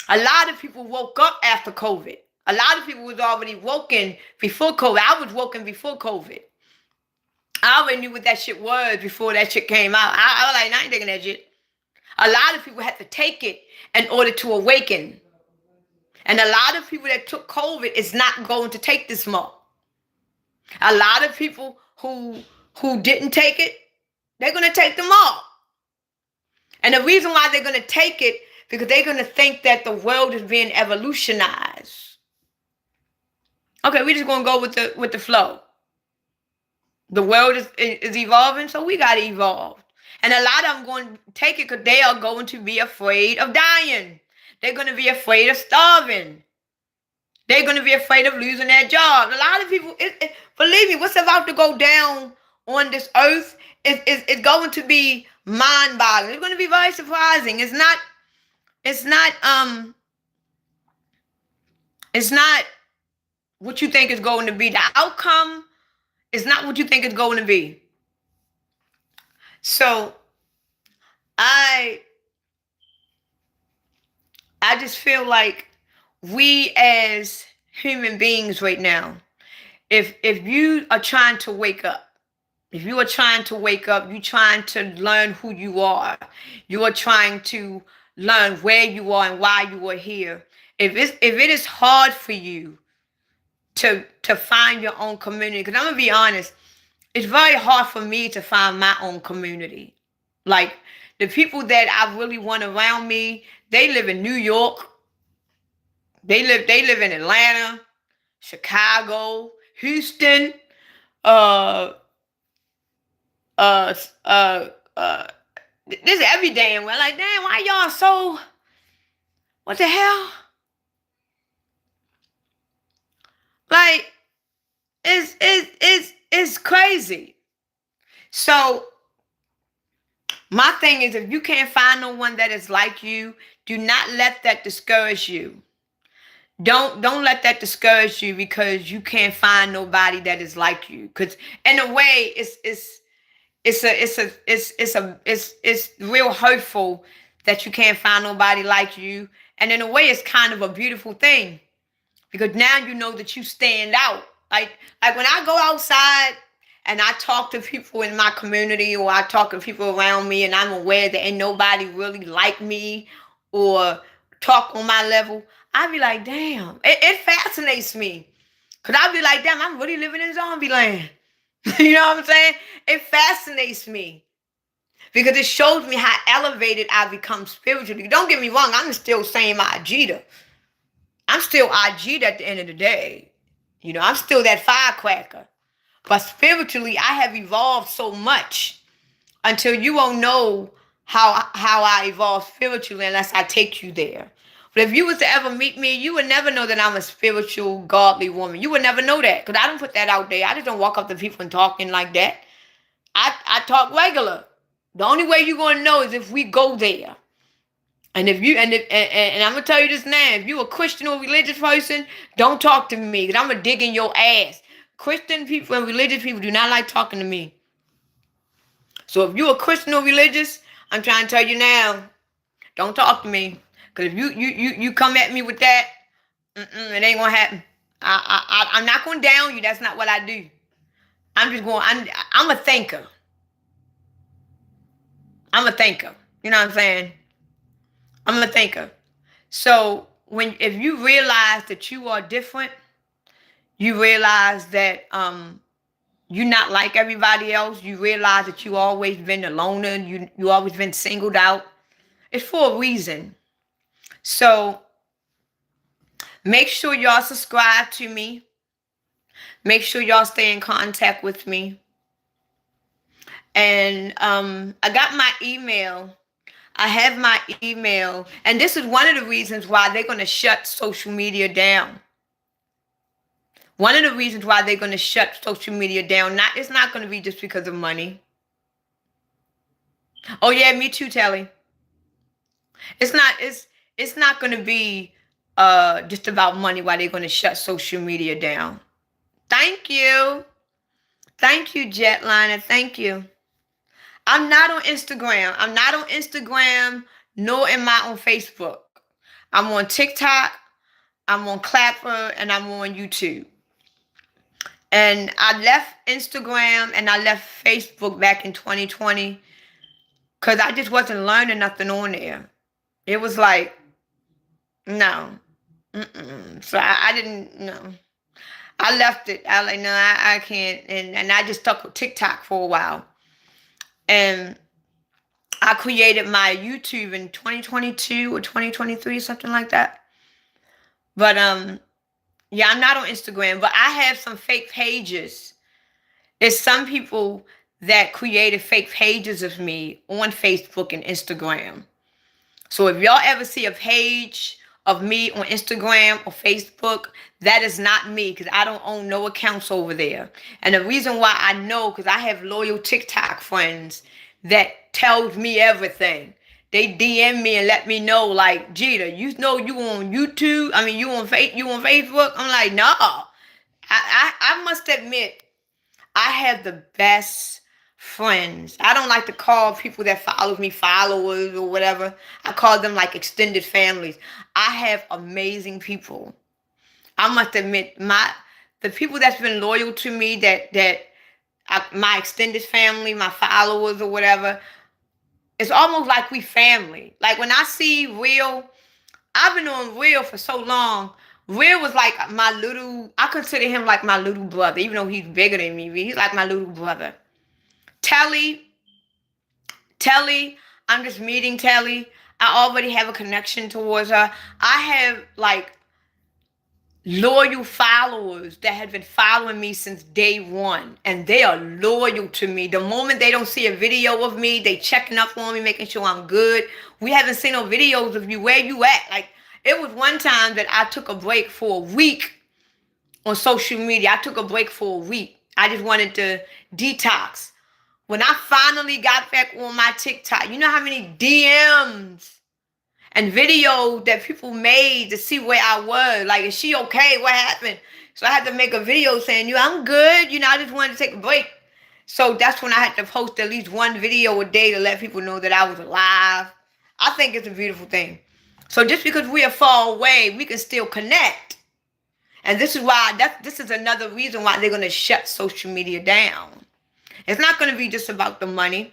A lot of people woke up after COVID. A lot of people was already woken before COVID. I was woken before COVID. I already knew what that shit was before that shit came out. I was like, nah, I ain't taking that shit. A lot of people had to take it in order to awaken. And a lot of people that took COVID is not going to take this more. A lot of people who didn't take it, they're going to take them all. And the reason why they're going to take it, because they're going to think that the world is being evolutionized. Okay, we're just going to go with the flow. The world is evolving, so we got to evolve. And a lot of them going to take it because they are going to be afraid of dying. They're going to be afraid of starving. They're going to be afraid of losing their job. A lot of people, believe me, what's about to go down on this earth is going to be mind-boggling. It's going to be very surprising. It's not what you think is going to be. The outcome is not what you think it's going to be. So I just feel like we as human beings right now, if you are trying to wake up, you're trying to learn who you are. You are trying to learn where you are and why you are here. If it is hard for you to find your own community, because I'm gonna be honest, it's very hard for me to find my own community. Like the people that I really want around me, they live in New York. They live in Atlanta, Chicago, Houston, this is every damn well. Like, damn, why y'all so, what the hell? Like, it's crazy. So my thing is, if you can't find no one that is like you, do not let that discourage you. Don't let that discourage you because you can't find nobody that is like you. Because in a way, it's real hurtful that you can't find nobody like you. And in a way, it's kind of a beautiful thing because now you know that you stand out. Like when I go outside and I talk to people in my community or I talk to people around me and I'm aware that ain't nobody really like me or talk on my level, I be like, damn, it fascinates me. Because I be like, damn, I'm really living in zombie land. You know what I'm saying? It fascinates me because it shows me how elevated I become spiritually. Don't get me wrong, I'm still saying my Ajita. I'm still Ajita at the end of the day. You know, I'm still that firecracker. But spiritually, I have evolved so much until you won't know how I evolved spiritually unless I take you there. But if you was to ever meet me, you would never know that I'm a spiritual, godly woman. You would never know that because I don't put that out there. I just don't walk up to people and talking like that. I talk regular. The only way you're going to know is if we go there. And and I'm gonna tell you this now: if you a Christian or religious person, don't talk to me because I'm gonna dig in your ass. Christian people and religious people do not like talking to me. So if you a Christian or religious, I'm trying to tell you now, don't talk to me. Because if you come at me with that, it ain't gonna happen. I'm not gonna down you. That's not what I do. I'm a thinker. I'm a thinker. You know what I'm saying? I'm a thinker. So if you realize that you are different, you realize that you're not like everybody else. You realize that you always been a loner. You always been singled out. It's for a reason. So make sure y'all subscribe to me. Make sure y'all stay in contact with me. And I got my email. I have my email. And this is one of the reasons why they're going to shut social media down. One of the reasons why they're going to shut social media down. It's not going to be just because of money. Oh yeah, me too, Telly. It's not going to be just about money why they're going to shut social media down. Thank you. Thank you, Jetliner. Thank you. I'm not on Instagram. I'm not on Instagram, nor am I on Facebook. I'm on TikTok. I'm on Clapper, and I'm on YouTube. And I left Instagram and I left Facebook back in 2020 because I just wasn't learning nothing on there. It was like, no. So I didn't, no. I left it. I like, no, I can't. And I just stuck with TikTok for a while. And I created my YouTube in 2022 or 2023, something like that. But yeah, I'm not on Instagram, but I have some fake pages. There's some people that created fake pages of me on Facebook and Instagram. So if y'all ever see a page of me on Instagram or Facebook, that is not me, because I don't own no accounts over there. And the reason why I know, because I have loyal TikTok friends that tells me everything. They DM me and let me know, like, Jita, you know you on YouTube? I mean, you on Facebook? I'm like, no. I must admit, I have the best friends. I don't like to call people that follow me followers or whatever. I call them like extended families. I have amazing people. I must admit, the people that's been loyal to me, my extended family, my followers or whatever, it's almost like we family. Like when I see Real, I've been on Real for so long. Real was like I consider him like my little brother, even though he's bigger than me. He's like my little brother. Telly, I'm just meeting Telly. I already have a connection towards her. I have like loyal followers that have been following me since day one, and they are loyal to me. The moment they don't see a video of me, they checking up on me, making sure I'm good. We haven't seen no videos of you. Where you at? Like, it was one time that I took a break for a week on social media. I took a break for a week. I just wanted to detox. When I finally got back on my TikTok, you know how many DMs and videos that people made to see where I was. Like, is she okay? What happened? So I had to make a video saying, I'm good. I just wanted to take a break. So that's when I had to post at least one video a day to let people know that I was alive. I think it's a beautiful thing. So just because we are far away, we can still connect. And this is why, this is another reason why they're going to shut social media down. It's not going to be just about the money,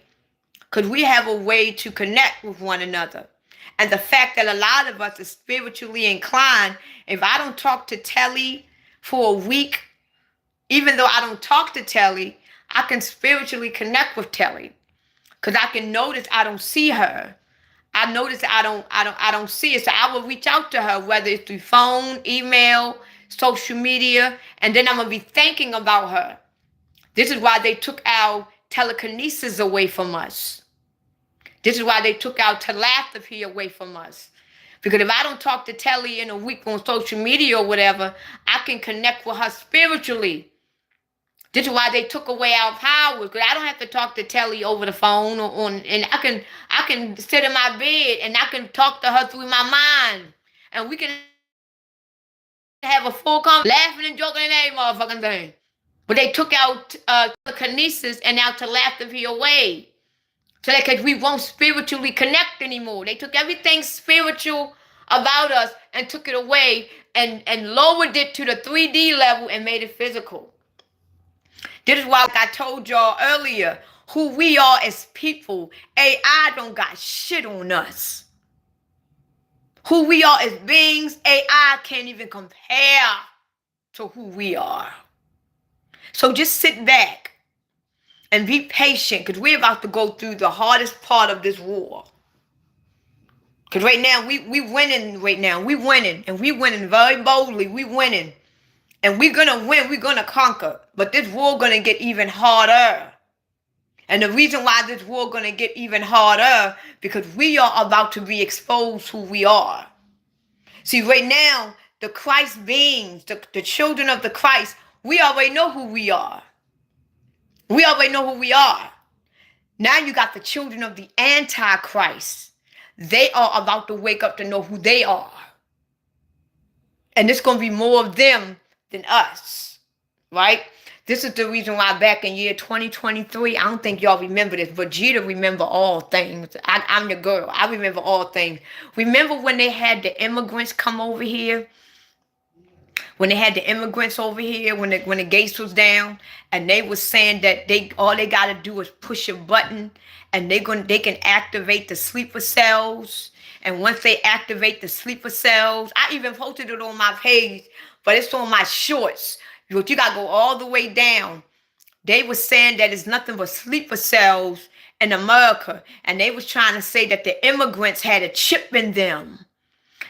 because we have a way to connect with one another. And the fact that a lot of us are spiritually inclined, if I don't talk to Telly for a week, even though I don't talk to Telly, I can spiritually connect with Telly. Because I can notice I don't see her. I notice I don't see her. So I will reach out to her, whether it's through phone, email, social media, and then I'm going to be thinking about her. This is why they took our telekinesis away from us. This is why they took our telepathy away from us. Because if I don't talk to Telly in a week on social media or whatever, I can connect with her spiritually. This is why they took away our powers. Because I don't have to talk to Telly over the phone and I can sit in my bed and I can talk to her through my mind. And we can have a full conversation, laughing and joking and every motherfucking thing. But they took out telekinesis and our telepathy away. So that we won't spiritually connect anymore. They took everything spiritual about us and took it away and lowered it to the 3D level and made it physical. This is why, like I told y'all earlier, who we are as people, AI don't got shit on us. Who we are as beings, AI can't even compare to who we are. So just sit back and be patient, because we're about to go through the hardest part of this war. Because right now, we winning right now. We winning, and we winning very boldly. We winning. And we're going to win. We're going to conquer. But this war going to get even harder. And the reason why this war going to get even harder, because we are about to be exposed who we are. See, right now, the Christ beings, the children of the Christ, we already know who we are. We already know who we are. Now you got the children of the Antichrist. They are about to wake up to know who they are. And it's going to be more of them than us. Right? This is the reason why back in year 2023, I don't think y'all remember this, but Jita remember all things. I'm your girl. I remember all things. Remember when they had the immigrants come over here when they had the immigrants over here, when the gates was down, and they was saying that all they gotta do is push a button, and they can activate the sleeper cells. And once they activate the sleeper cells, I even posted it on my page, but it's on my shorts. But you gotta go all the way down. They was saying that it's nothing but sleeper cells in America, and they was trying to say that the immigrants had a chip in them.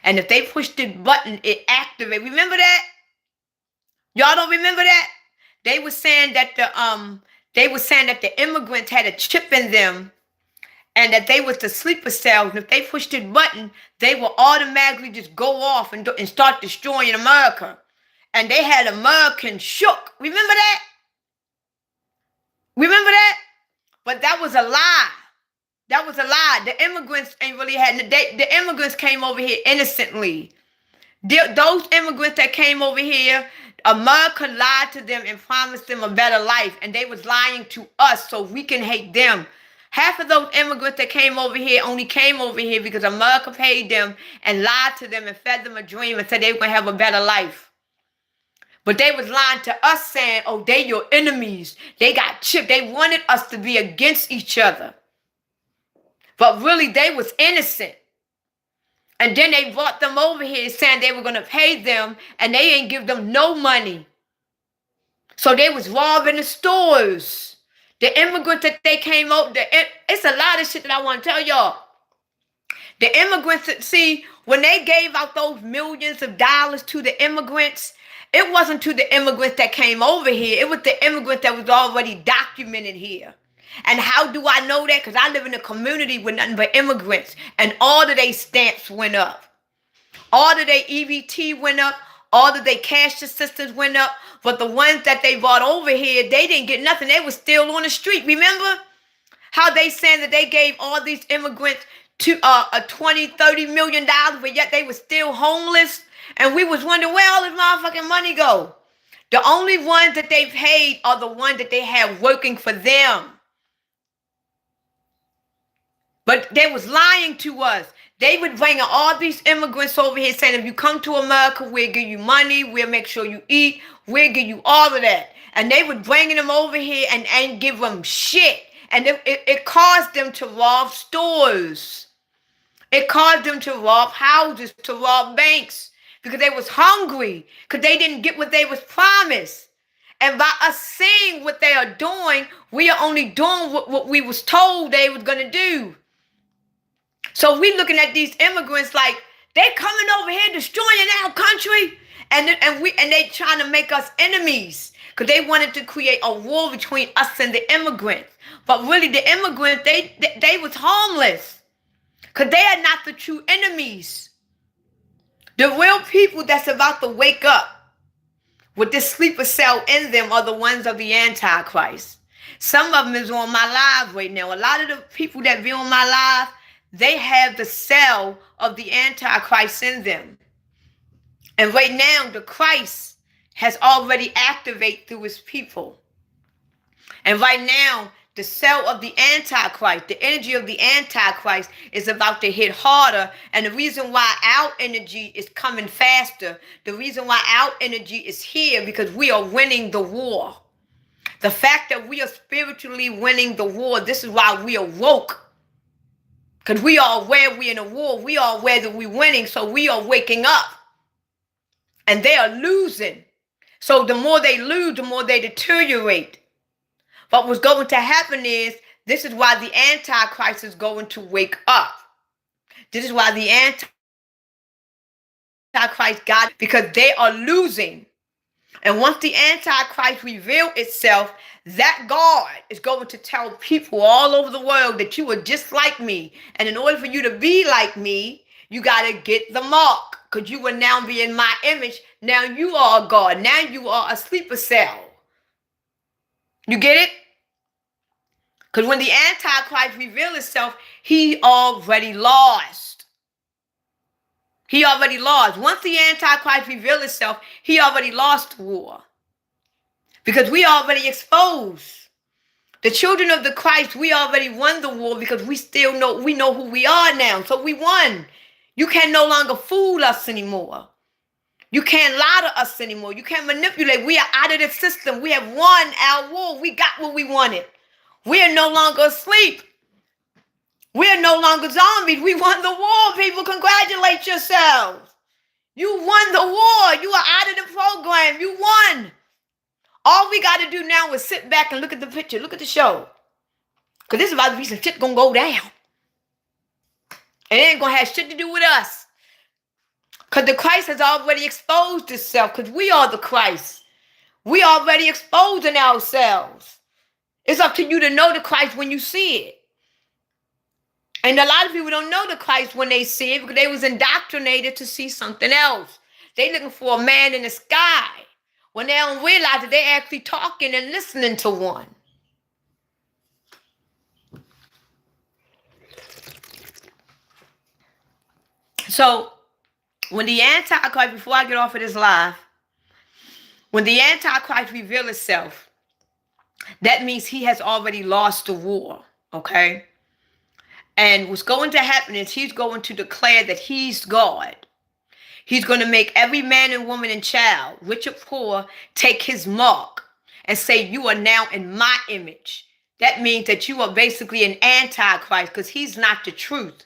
And if they pushed the button, it activated. Remember that? Y'all don't remember that? They were saying that the immigrants had a chip in them, and that they was the sleeper cells. And if they pushed the button, they will automatically just go off and start destroying America. And they had Americans shook. Remember that? Remember that? But that was a lie. That was a lie. The immigrants ain't really had. The immigrants came over here innocently. Those immigrants that came over here, America lied to them and promised them a better life, and they was lying to us so we can hate them. Half of those immigrants that came over here only came over here because America paid them and lied to them and fed them a dream and said they were going to have a better life. But they was lying to us saying, oh, they your enemies. They got chipped. They wanted us to be against each other. But really, they was innocent. And then they brought them over here saying they were going to pay them, and they ain't give them no money. So they was robbing the stores. The immigrants that they came over, it's a lot of shit that I want to tell y'all. The immigrants, see, when they gave out those millions of dollars to the immigrants, it wasn't to the immigrants that came over here. It was the immigrants that was already documented here. And how do I know that? Because I live in a community with nothing but immigrants. And all of their stamps went up. All of their EBT went up. All of their cash assistance went up. But the ones that they brought over here, they didn't get nothing. They were still on the street. Remember how they saying that they gave all these immigrants to $20, $30 million, but yet they were still homeless? And we was wondering where all this motherfucking money go. The only ones that they paid are the ones that they had working for them. But they was lying to us. They would bring all these immigrants over here saying, if you come to America, we'll give you money. We'll make sure you eat. We'll give you all of that. And they would bring them over here and give them shit. And it caused them to rob stores. It caused them to rob houses, to rob banks. Because they was hungry. Because they didn't get what they was promised. And by us seeing what they are doing, we are only doing what we was told they was going to do. So we looking at these immigrants like they coming over here destroying our country, and they trying to make us enemies because they wanted to create a war between us and the immigrants. But really, the immigrants they was harmless because they are not the true enemies. The real people that's about to wake up with this sleeper cell in them are the ones of the Antichrist. Some of them is on my live right now. A lot of the people that be on my live, they have the cell of the Antichrist in them. And right now, the Christ has already activated through his people. And right now, the cell of the Antichrist, the energy of the Antichrist is about to hit harder. And the reason why our energy is coming faster, the reason why our energy is here, because we are winning the war. The fact that we are spiritually winning the war, this is why we are woke. Because we are aware we're in a war. We are aware that we're winning. So we are waking up. And they are losing. So the more they lose, the more they deteriorate. But what's going to happen is, this is why the Antichrist is going to wake up. This is why the Antichrist got, because they are losing. And once the Antichrist reveals itself, that God is going to tell people all over the world that you are just like me. And in order for you to be like me, you got to get the mark. Because you will now be in my image. Now you are a God. Now you are a sleeper cell. You get it? Because when the Antichrist reveals itself, he already lost. He already lost. Once the Antichrist reveals itself, he already lost the war. Because we already exposed. The children of the Christ, we already won the war because we know who we are now. So we won. You can no longer fool us anymore. You can't lie to us anymore. You can't manipulate. We are out of the system. We have won our war. We got what we wanted. We are no longer asleep. We are no longer zombies. We won the war, people. Congratulate yourselves. You won the war. You are out of the program. You won. All we got to do now is sit back and look at the picture. Look at the show. Because this is about to be some shit going to go down. And it ain't going to have shit to do with us. Because the Christ has already exposed itself. Because we are the Christ. We already exposing ourselves. It's up to you to know the Christ when you see it. And a lot of people don't know the Christ when they see it because they was indoctrinated to see something else. They looking for a man in the sky when they don't realize that they're actually talking and listening to one. So when the Antichrist, before I get off of this live, when the Antichrist reveals itself, that means he has already lost the war, okay? And what's going to happen is he's going to declare that he's God. He's going to make every man and woman and child, rich or poor, take his mark and say, you are now in my image. That means that you are basically an Antichrist because he's not the truth.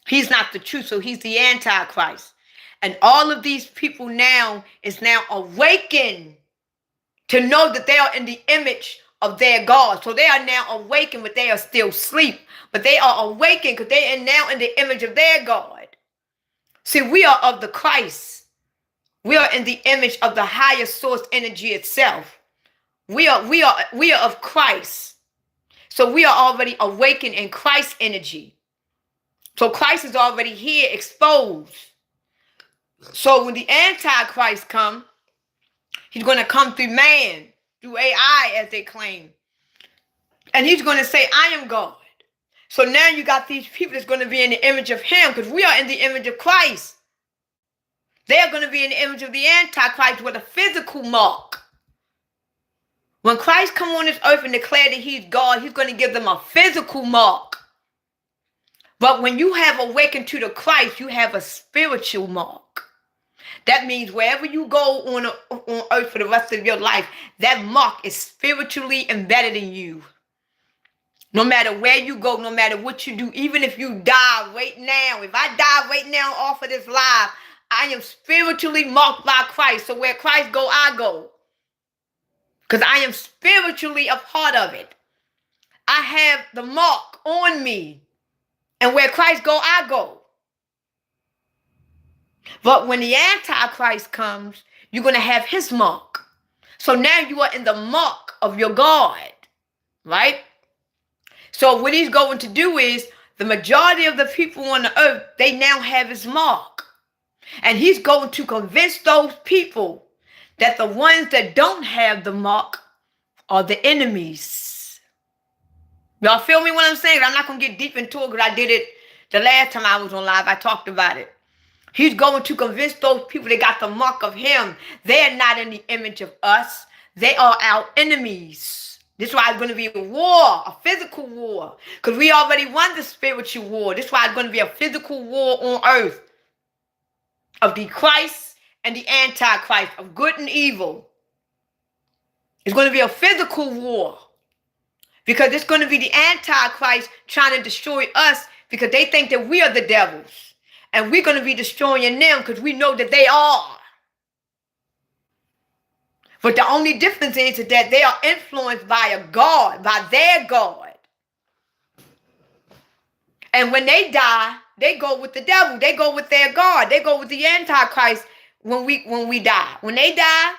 He's not the truth, so he's the Antichrist. And all of these people now is now awakened to know that they are in the image of their God. So they are now awakened, but they are still asleep. But they are awakened because they are now in the image of their God. See, we are of the Christ. We are in the image of the higher source energy itself. We are of Christ. So we are already awakened in Christ energy. So Christ is already here, exposed. So when the Antichrist comes, he's going to come through man, through AI, as they claim. And he's going to say, I am God. So now you got these people that's going to be in the image of him because we are in the image of Christ. They are going to be in the image of the Antichrist with a physical mark. When Christ come on this earth and declare that he's God, he's going to give them a physical mark. But when you have awakened to the Christ, you have a spiritual mark. That means wherever you go on earth for the rest of your life, that mark is spiritually embedded in you. No matter where you go, no matter what you do, even if you die right now, if I die right now off of this live, I am spiritually marked by Christ. So where Christ go, I go. Because I am spiritually a part of it. I have the mark on me. And where Christ go, I go. But when the Antichrist comes, you're going to have his mark. So now you are in the mark of your God. Right? So what he's going to do is the majority of the people on the earth, they now have his mark. And he's going to convince those people that the ones that don't have the mark are the enemies. Y'all feel me what I'm saying? I'm not going to get deep into it because I did it the last time I was on live. I talked about it. He's going to convince those people that got the mark of him. They're not in the image of us. They are our enemies. This is why it's going to be a war, a physical war. Because we already won the spiritual war. This is why it's going to be a physical war on earth. Of the Christ and the Antichrist. Of good and evil. It's going to be a physical war. Because it's going to be the Antichrist trying to destroy us. Because they think that we are the devils. And we're going to be destroying them because we know that they are. But the only difference is that they are influenced by a God, by their God. And when they die, they go with the devil. They go with their God. They go with the Antichrist when we die. When they die,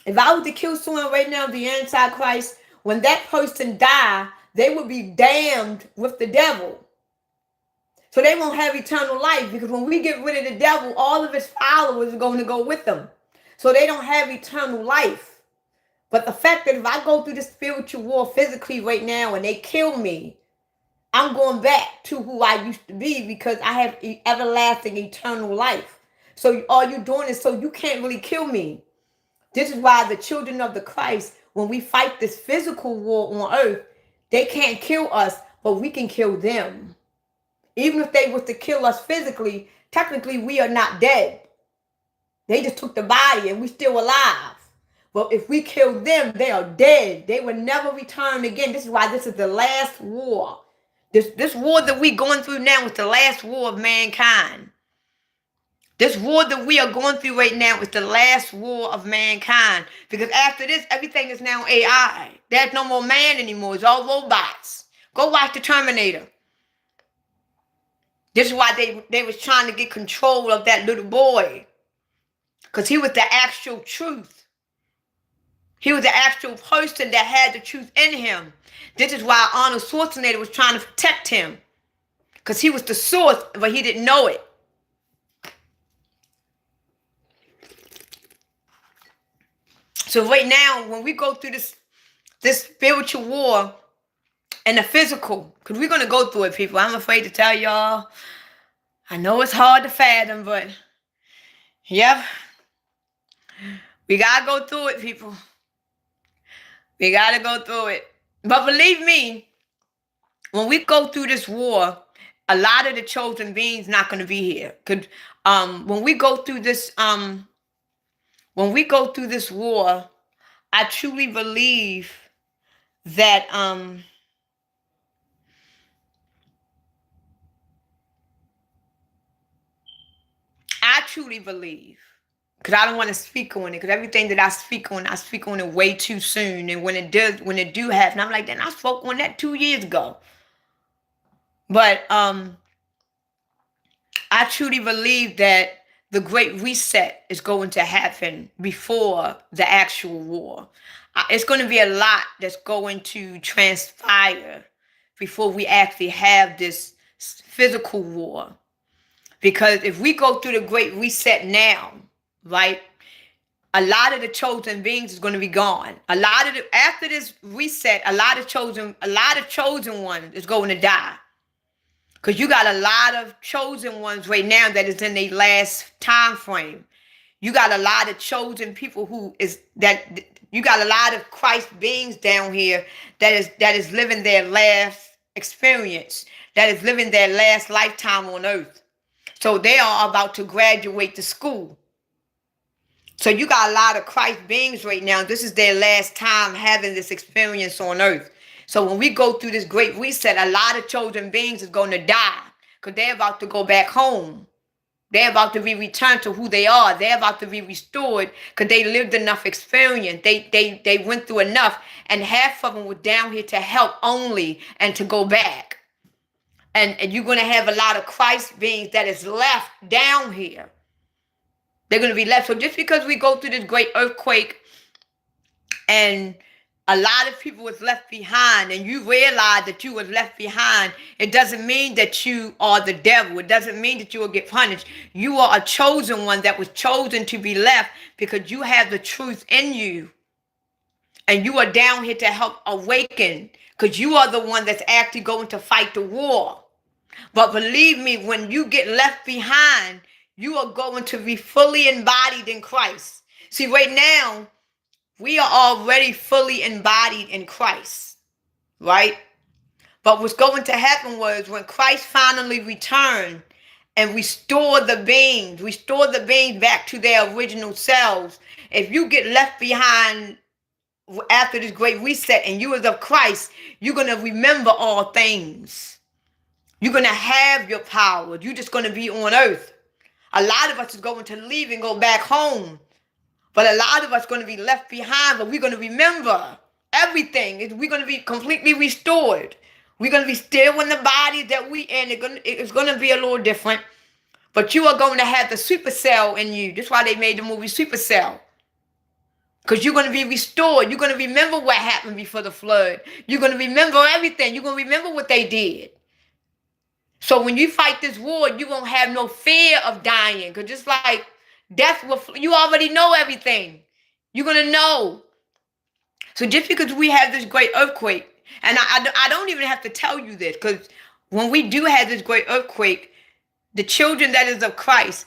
if I was to kill someone right now, the Antichrist, when that person die, they would be damned with the devil. So they won't have eternal life because when we get rid of the devil, all of his followers are going to go with them. So they don't have eternal life. But the fact that if I go through the spiritual war physically right now and they kill me, I'm going back to who I used to be because I have everlasting eternal life. So all you're doing is so you can't really kill me. This is why the children of the Christ, when we fight this physical war on earth, they can't kill us, but we can kill them. Even if they were to kill us physically, technically we are not dead. They just took the body and we still alive. But if we kill them, they are dead. They will never return again. This is why this is the last war. This war that we going through now is the last war of mankind. This war that we are going through right now is the last war of mankind. Because after this, everything is now AI. There's no more man anymore. It's all robots. Go watch the Terminator. This is why they was trying to get control of that little boy. Because he was the actual truth. He was the actual person that had the truth in him. This is why Arnold Schwarzenegger was trying to protect him. Because he was the source, but he didn't know it. So right now, when we go through this spiritual war and the physical, because we're going to go through it, people. I'm afraid to tell y'all. I know it's hard to fathom, but yep. We got to go through it, people. We got to go through it. But believe me, when we go through this war, a lot of the chosen beings not going to be here. When we go through this war, I truly believe that because I don't want to speak on it, because everything that I speak on it way too soon. And when it do happen, I'm like, then I spoke on that 2 years ago. But I truly believe that the Great Reset is going to happen before the actual war. It's going to be a lot that's going to transpire before we actually have this physical war. Because if we go through the Great Reset now, right, a lot of the chosen beings is going to be gone. After this reset, a lot of chosen ones is going to die. Because you got a lot of chosen ones right now that is in their last time frame. You got a lot of chosen people you got a lot of Christ beings down here that is living their last experience, that is living their last lifetime on earth. So they are about to graduate to school. So you got a lot of Christ beings right now. This is their last time having this experience on earth. So when we go through this Great Reset, a lot of chosen beings is going to die because they're about to go back home. They're about to be returned to who they are. They're about to be restored because they lived enough experience. They went through enough, and half of them were down here to help only and to go back. And you're going to have a lot of Christ beings that is left down here. They're going to be left. So just because we go through this great earthquake and a lot of people was left behind and you realize that you was left behind, it doesn't mean that you are the devil. It doesn't mean that you will get punished. You are a chosen one that was chosen to be left because you have the truth in you. And you are down here to help awaken because you are the one that's actually going to fight the war. But believe me, when you get left behind, you are going to be fully embodied in Christ. See, right now, we are already fully embodied in Christ, right? But what's going to happen was when Christ finally returned and restored the beings back to their original selves. If you get left behind after this great reset and you is of Christ, you're going to remember all things. You're going to have your power. You're just going to be on earth. A lot of us is going to leave and go back home. But a lot of us are going to be left behind, but we're going to remember everything. We're going to be completely restored. We're going to be still in the body that we in. It's going to be a little different. But you are going to have the supercell in you. That's why they made the movie Supercell. Because you're going to be restored. You're going to remember what happened before the flood. You're going to remember everything. You're going to remember what they did. So when you fight this war, you won't have no fear of dying. Because just like death, you already know everything. You're going to know. So just because we have this great earthquake, and I don't even have to tell you this, because when we do have this great earthquake, the children that is of Christ,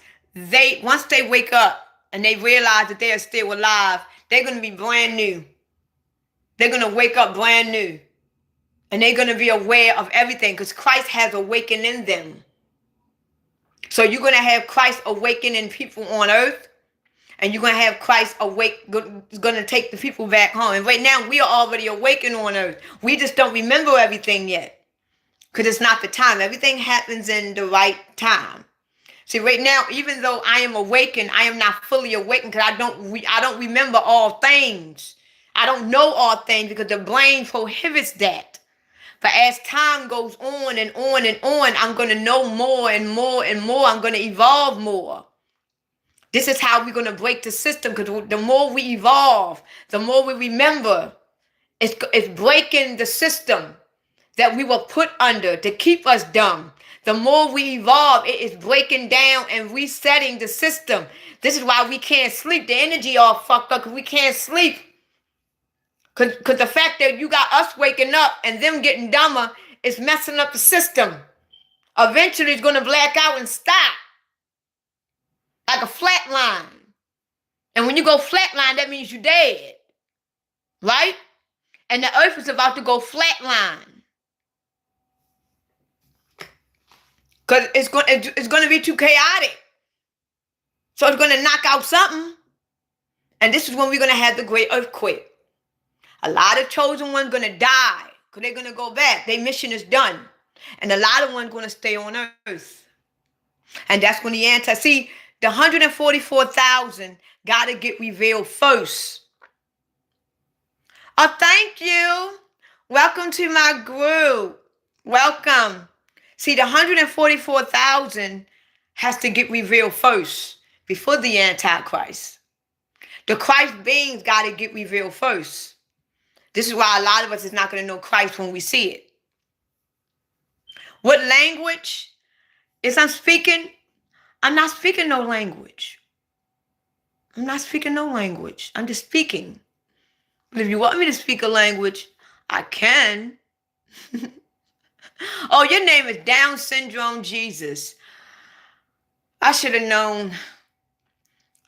once they wake up and they realize that they are still alive, they're going to be brand new. They're going to wake up brand new. And they're going to be aware of everything because Christ has awakened in them. So you're going to have Christ awakening people on earth. And you're going to have Christ awake, going to take the people back home. And right now, we are already awakened on earth. We just don't remember everything yet. Because it's not the time. Everything happens in the right time. See, right now, even though I am awakened, I am not fully awakened because I don't remember all things. I don't know all things because the brain prohibits that. But as time goes on and on and on, I'm going to know more and more and more. I'm going to evolve more. This is how we're going to break the system, because the more we evolve, the more we remember. It's breaking the system that we were put under to keep us dumb. The more we evolve, it is breaking down and resetting the system. This is why we can't sleep. The energy all fucked up because we can't sleep. Because the fact that you got us waking up and them getting dumber is messing up the system. Eventually, it's going to black out and stop. Like a flat line. And when you go flatline, that means you're dead. Right? And the earth is about to go flatline. Because it's going to be too chaotic. So it's going to knock out something. And this is when we're going to have the great earthquake. A lot of chosen ones going to die. Because they're going to go back. Their mission is done. And a lot of ones going to stay on earth. And that's when the see, the 144,000 got to get revealed first. Oh, thank you. Welcome to my group. Welcome. See, the 144,000 has to get revealed first before the Antichrist. The Christ beings got to get revealed first. This is why a lot of us is not going to know Christ when we see it. What language is I'm speaking? I'm not speaking no language. I'm not speaking no language. I'm just speaking. But if you want me to speak a language, I can. Oh, your name is Down Syndrome Jesus. I should have known.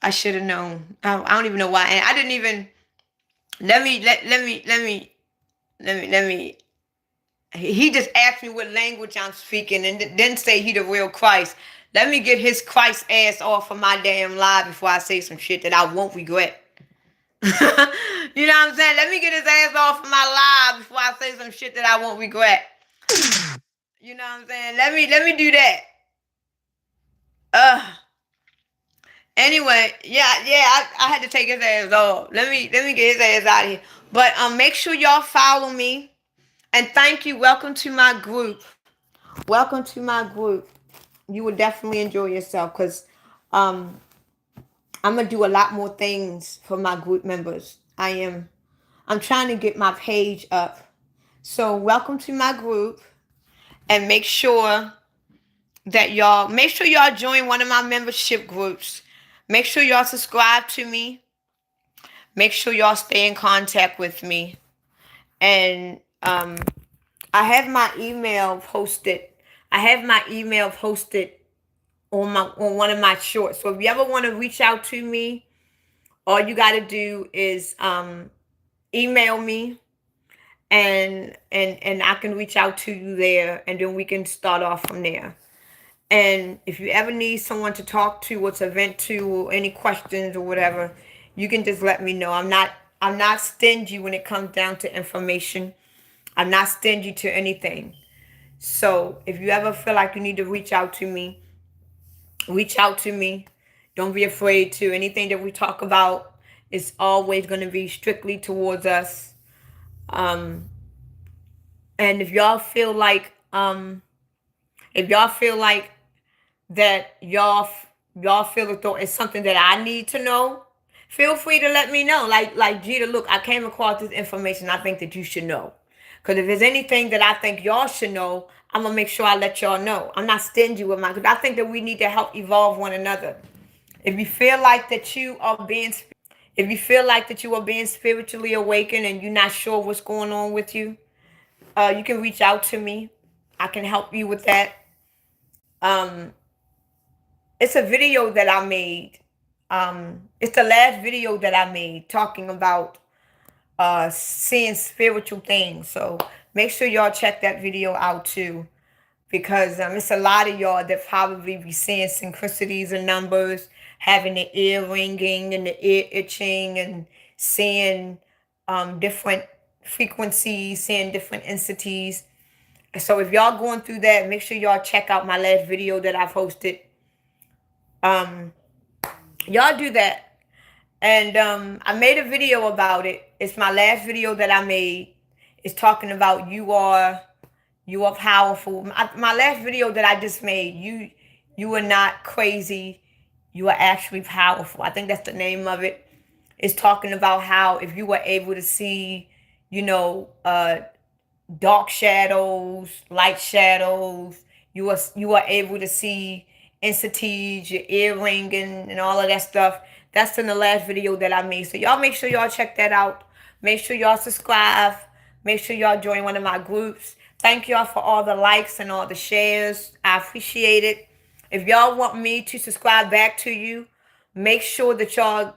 I should have known. I don't even know why. And I didn't even. Let me. He just asked me what language I'm speaking and didn't say he the real Christ. Let me get his Christ ass off of my damn live before I say some shit that I won't regret. You know what I'm saying? Let me get his ass off of my live before I say some shit that I won't regret. You know what I'm saying? Let me do that. Anyway, I had to take his ass off. Let me get his ass out of here. But make sure y'all follow me. And thank you. Welcome to my group. Welcome to my group. You will definitely enjoy yourself because I'm gonna do a lot more things for my group members. I'm trying to get my page up. So welcome to my group. And make sure y'all join one of my membership groups. Make sure y'all subscribe to me. Make sure y'all stay in contact with me. And I have my email posted. On one of my shorts. So if you ever want to reach out to me, all you got to do is email me. And I can reach out to you there, and then we can start off from there. And if you ever need someone to talk to or to vent to or any questions or whatever, you can just let me know. I'm not stingy when it comes down to information. I'm not stingy to anything. So if you ever feel like you need to reach out to me, reach out to me. Don't be afraid to. Anything that we talk about is always going to be strictly towards us. And if y'all feel like that y'all feel as though it's something that I need to know, feel free to let me know. Like Gita, look, I came across this information I think that you should know. Because if there's anything that I think y'all should know, I'm gonna make sure I let y'all know. I'm not stingy with mine, because I think that we need to help evolve one another. If you feel like that you are being spiritually awakened and you're not sure what's going on with you, you can reach out to me. I can help you with that. It's a video that I made. It's the last video that I made talking about seeing spiritual things. So make sure y'all check that video out too, because it's a lot of y'all that probably be seeing synchronicities and numbers, having the ear ringing and the ear itching and seeing different frequencies, seeing different entities. So if y'all going through that, make sure y'all check out my last video that I posted. Y'all do that. And I made a video about it. It's my last video that I made. It's talking about you are powerful. My last video that I just made, you are not crazy. You are actually powerful. I think that's the name of it. It's talking about how if you were able to see, you know, dark shadows, light shadows, you are able to see entities, your ear ringing, and all of that stuff. That's in the last video that I made. So y'all make sure y'all check that out. Make sure y'all subscribe. Make sure y'all join one of my groups. Thank y'all for all the likes and all the shares. I appreciate it. If y'all want me to subscribe back to you, make sure that y'all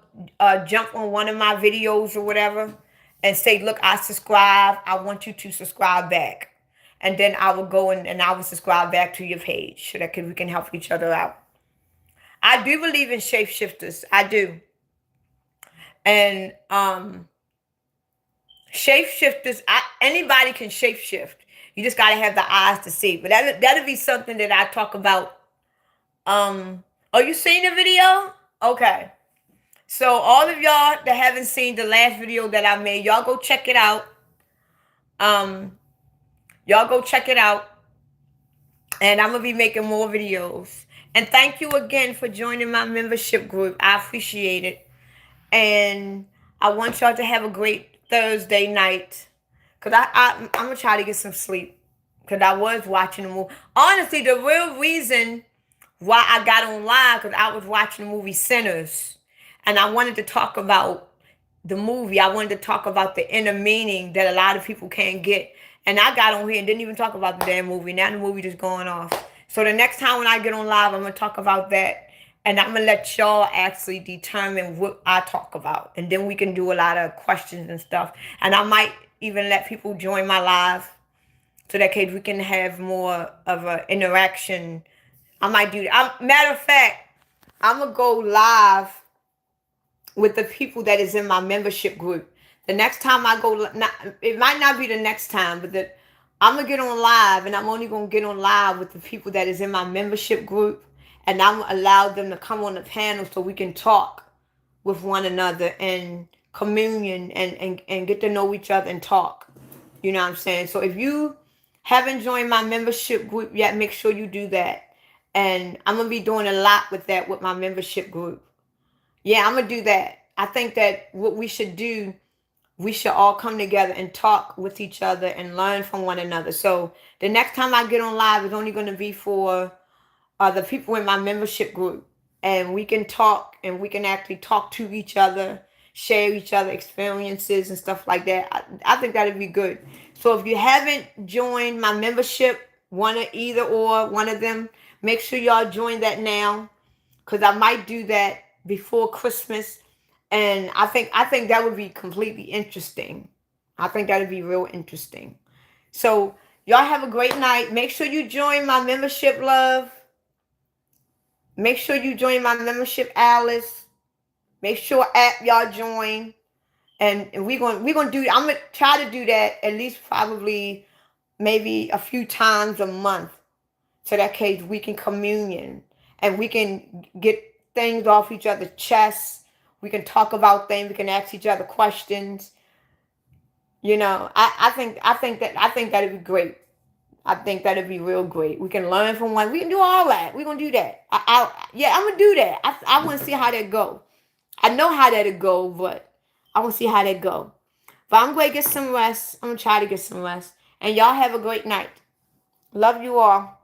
jump on one of my videos or whatever and say, look, I subscribe. I want you to subscribe back. And then I will go and I will subscribe back to your page so that we can help each other out. I do believe in shapeshifters. I do. And shapeshifters, anybody can shapeshift. You just got to have the eyes to see. But that'll be something that I talk about. Oh, you seen the video? Okay. So all of y'all that haven't seen the last video that I made, y'all go check it out. Y'all go check it out. And I'm going to be making more videos. And thank you again for joining my membership group. I appreciate it. And I want y'all to have a great Thursday night. Because I'm going to try to get some sleep. Because I was watching the movie. Honestly, the real reason why I got on live, because I was watching the movie Sinners. And I wanted to talk about the movie. I wanted to talk about the inner meaning that a lot of people can't get. And I got on here and didn't even talk about the damn movie. Now the movie just going off. So the next time when I get on live, I'm going to talk about that. And I'm going to let y'all actually determine what I talk about. And then we can do a lot of questions and stuff. And I might even let people join my live so that case we can have more of an interaction. I might do that. Matter of fact, I'm going to go live with the people that is in my membership group. The next time I go, it might not be the next time, but I'm going to get on live, and I'm only going to get on live with the people that is in my membership group, and I'm going to allow them to come on the panel so we can talk with one another and communion and get to know each other and talk. You know what I'm saying? So if you haven't joined my membership group yet, make sure you do that. And I'm going to be doing a lot with that with my membership group. Yeah, I'm going to do that. I think that what we should do, we should all come together and talk with each other and learn from one another. So the next time I get on live is only going to be for the people in my membership group. And we can talk and we can actually talk to each other, share each other experiences and stuff like that. I think that would be good. So if you haven't joined my membership, one of them, make sure y'all join that now. Because I might do that before Christmas. And I think that would be completely interesting. I think that would be real interesting. So y'all have a great night. Make sure you join my membership, love. Make sure you join my membership, Alice. Make sure y'all join. And we're gonna do, I'm gonna try to do that at least probably maybe a few times a month. So that case we can communion and we can get things off each other's chests. We can talk about things. We can ask each other questions. You know, I think that'd be great. I think that'd be real great. We can learn from one. We can do all that. We're gonna do that. Yeah, I'm gonna do that. I want to see how that go. I know how that'll go, but I want to see how that go. But I'm going to get some rest. I'm gonna try to get some rest. And y'all have a great night. Love you all.